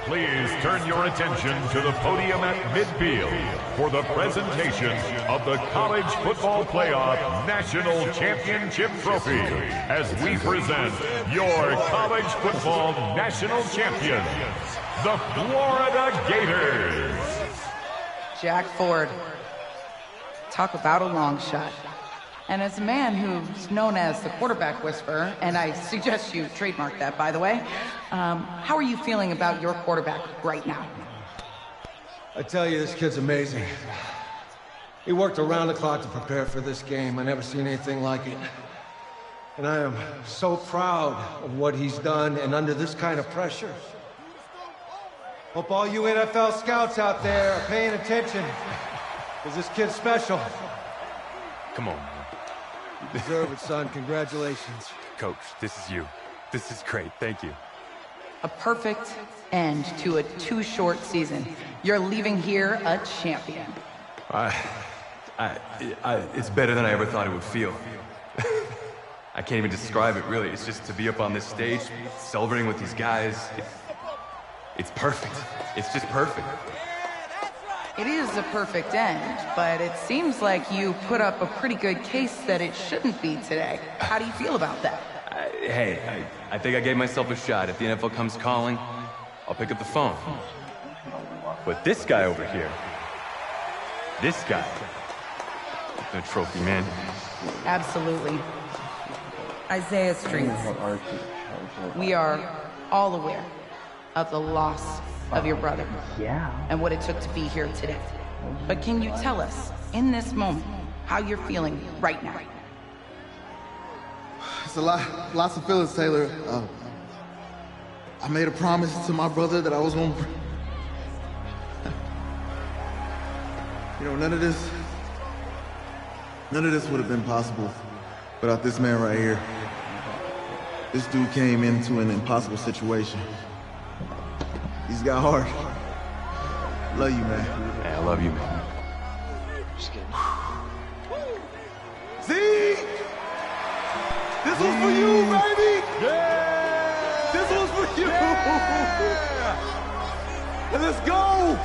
Speaker 18: please turn your attention to the podium at midfield for the presentation of the College Football Playoff National Championship Trophy as we present your college football national champions, the Florida Gators.
Speaker 11: Jack Ford. Talk about a long shot. And as a man who's known as the quarterback whisperer, and I suggest you trademark that, by the way, how are you feeling about your quarterback right now?
Speaker 5: I tell you, this kid's amazing. He worked around the clock to prepare for this game. I never seen anything like it. And I am so proud of what he's done, and under this kind of pressure. Hope all you NFL scouts out there are paying attention, because this kid's special.
Speaker 4: Come on, man.
Speaker 5: You deserve it, son. Congratulations.
Speaker 4: Coach, this is you. This is great. Thank you.
Speaker 11: A perfect end to a too short season. You're leaving here a champion.
Speaker 17: It's better than I ever thought it would feel. I can't even describe it, really. It's just to be up on this stage, celebrating with these guys. It's perfect. It's just perfect.
Speaker 11: It is a perfect end, but it seems like you put up a pretty good case that it shouldn't be today. How do you feel about that?
Speaker 17: I think I gave myself a shot. If the NFL comes calling, I'll pick up the phone. But this guy over here, this guy, the trophy, man.
Speaker 11: Absolutely. Isaiah Streets, we are all aware of the loss of your brother.
Speaker 9: Yeah.
Speaker 11: And what it took to be here today. But can you tell us, in this moment, how you're feeling right now?
Speaker 19: It's lots of feelings, Taylor. I made a promise to my brother that I was going to... None of this would have been possible without this man right here. This dude came into an impossible situation. He's got heart. Love you, man.
Speaker 17: Hey, I love you, man.
Speaker 2: Just kidding.
Speaker 19: See? This was for you, baby!
Speaker 5: Yeah!
Speaker 19: This was for you!
Speaker 5: Yeah!
Speaker 19: And let's go!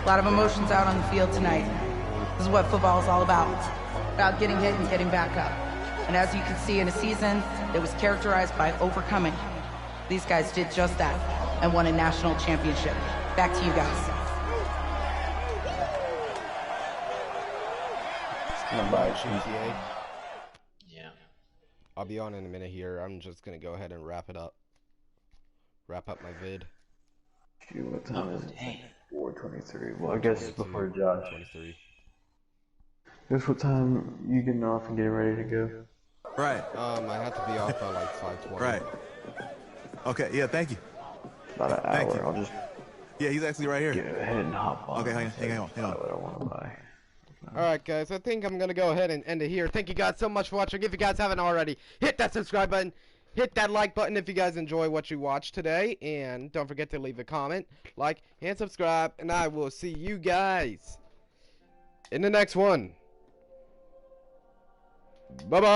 Speaker 11: A lot of emotions out on the field tonight. This is what football is all about. About getting hit and getting back up. And as you can see, in a season that was characterized by overcoming, these guys did just that and won a national championship. Back to you guys.
Speaker 2: Yeah.
Speaker 1: I'll be on in a minute here. I'm just gonna go ahead and wrap it up. Wrap up my vid.
Speaker 9: Shoot, what time is it? 4:23. Well, I guess before Josh.
Speaker 1: 23.
Speaker 9: Guess what time you getting off and getting ready to go?
Speaker 12: Right.
Speaker 1: I have to be off by like 5:20.
Speaker 12: Right. Okay, yeah, thank you.
Speaker 9: About an
Speaker 12: Thank
Speaker 9: hour.
Speaker 12: you.
Speaker 9: I'll just
Speaker 12: Yeah, he's actually right here.
Speaker 9: get ahead and hop on.
Speaker 12: Okay, hang on.
Speaker 9: What I want to buy.
Speaker 1: Alright guys, I think I'm gonna go ahead and end it here. Thank you guys so much for watching. If you guys haven't already, hit that subscribe button. Hit that like button if you guys enjoy what you watched today. And don't forget to leave a comment, like, and subscribe. And I will see you guys in the next one. Bye-bye.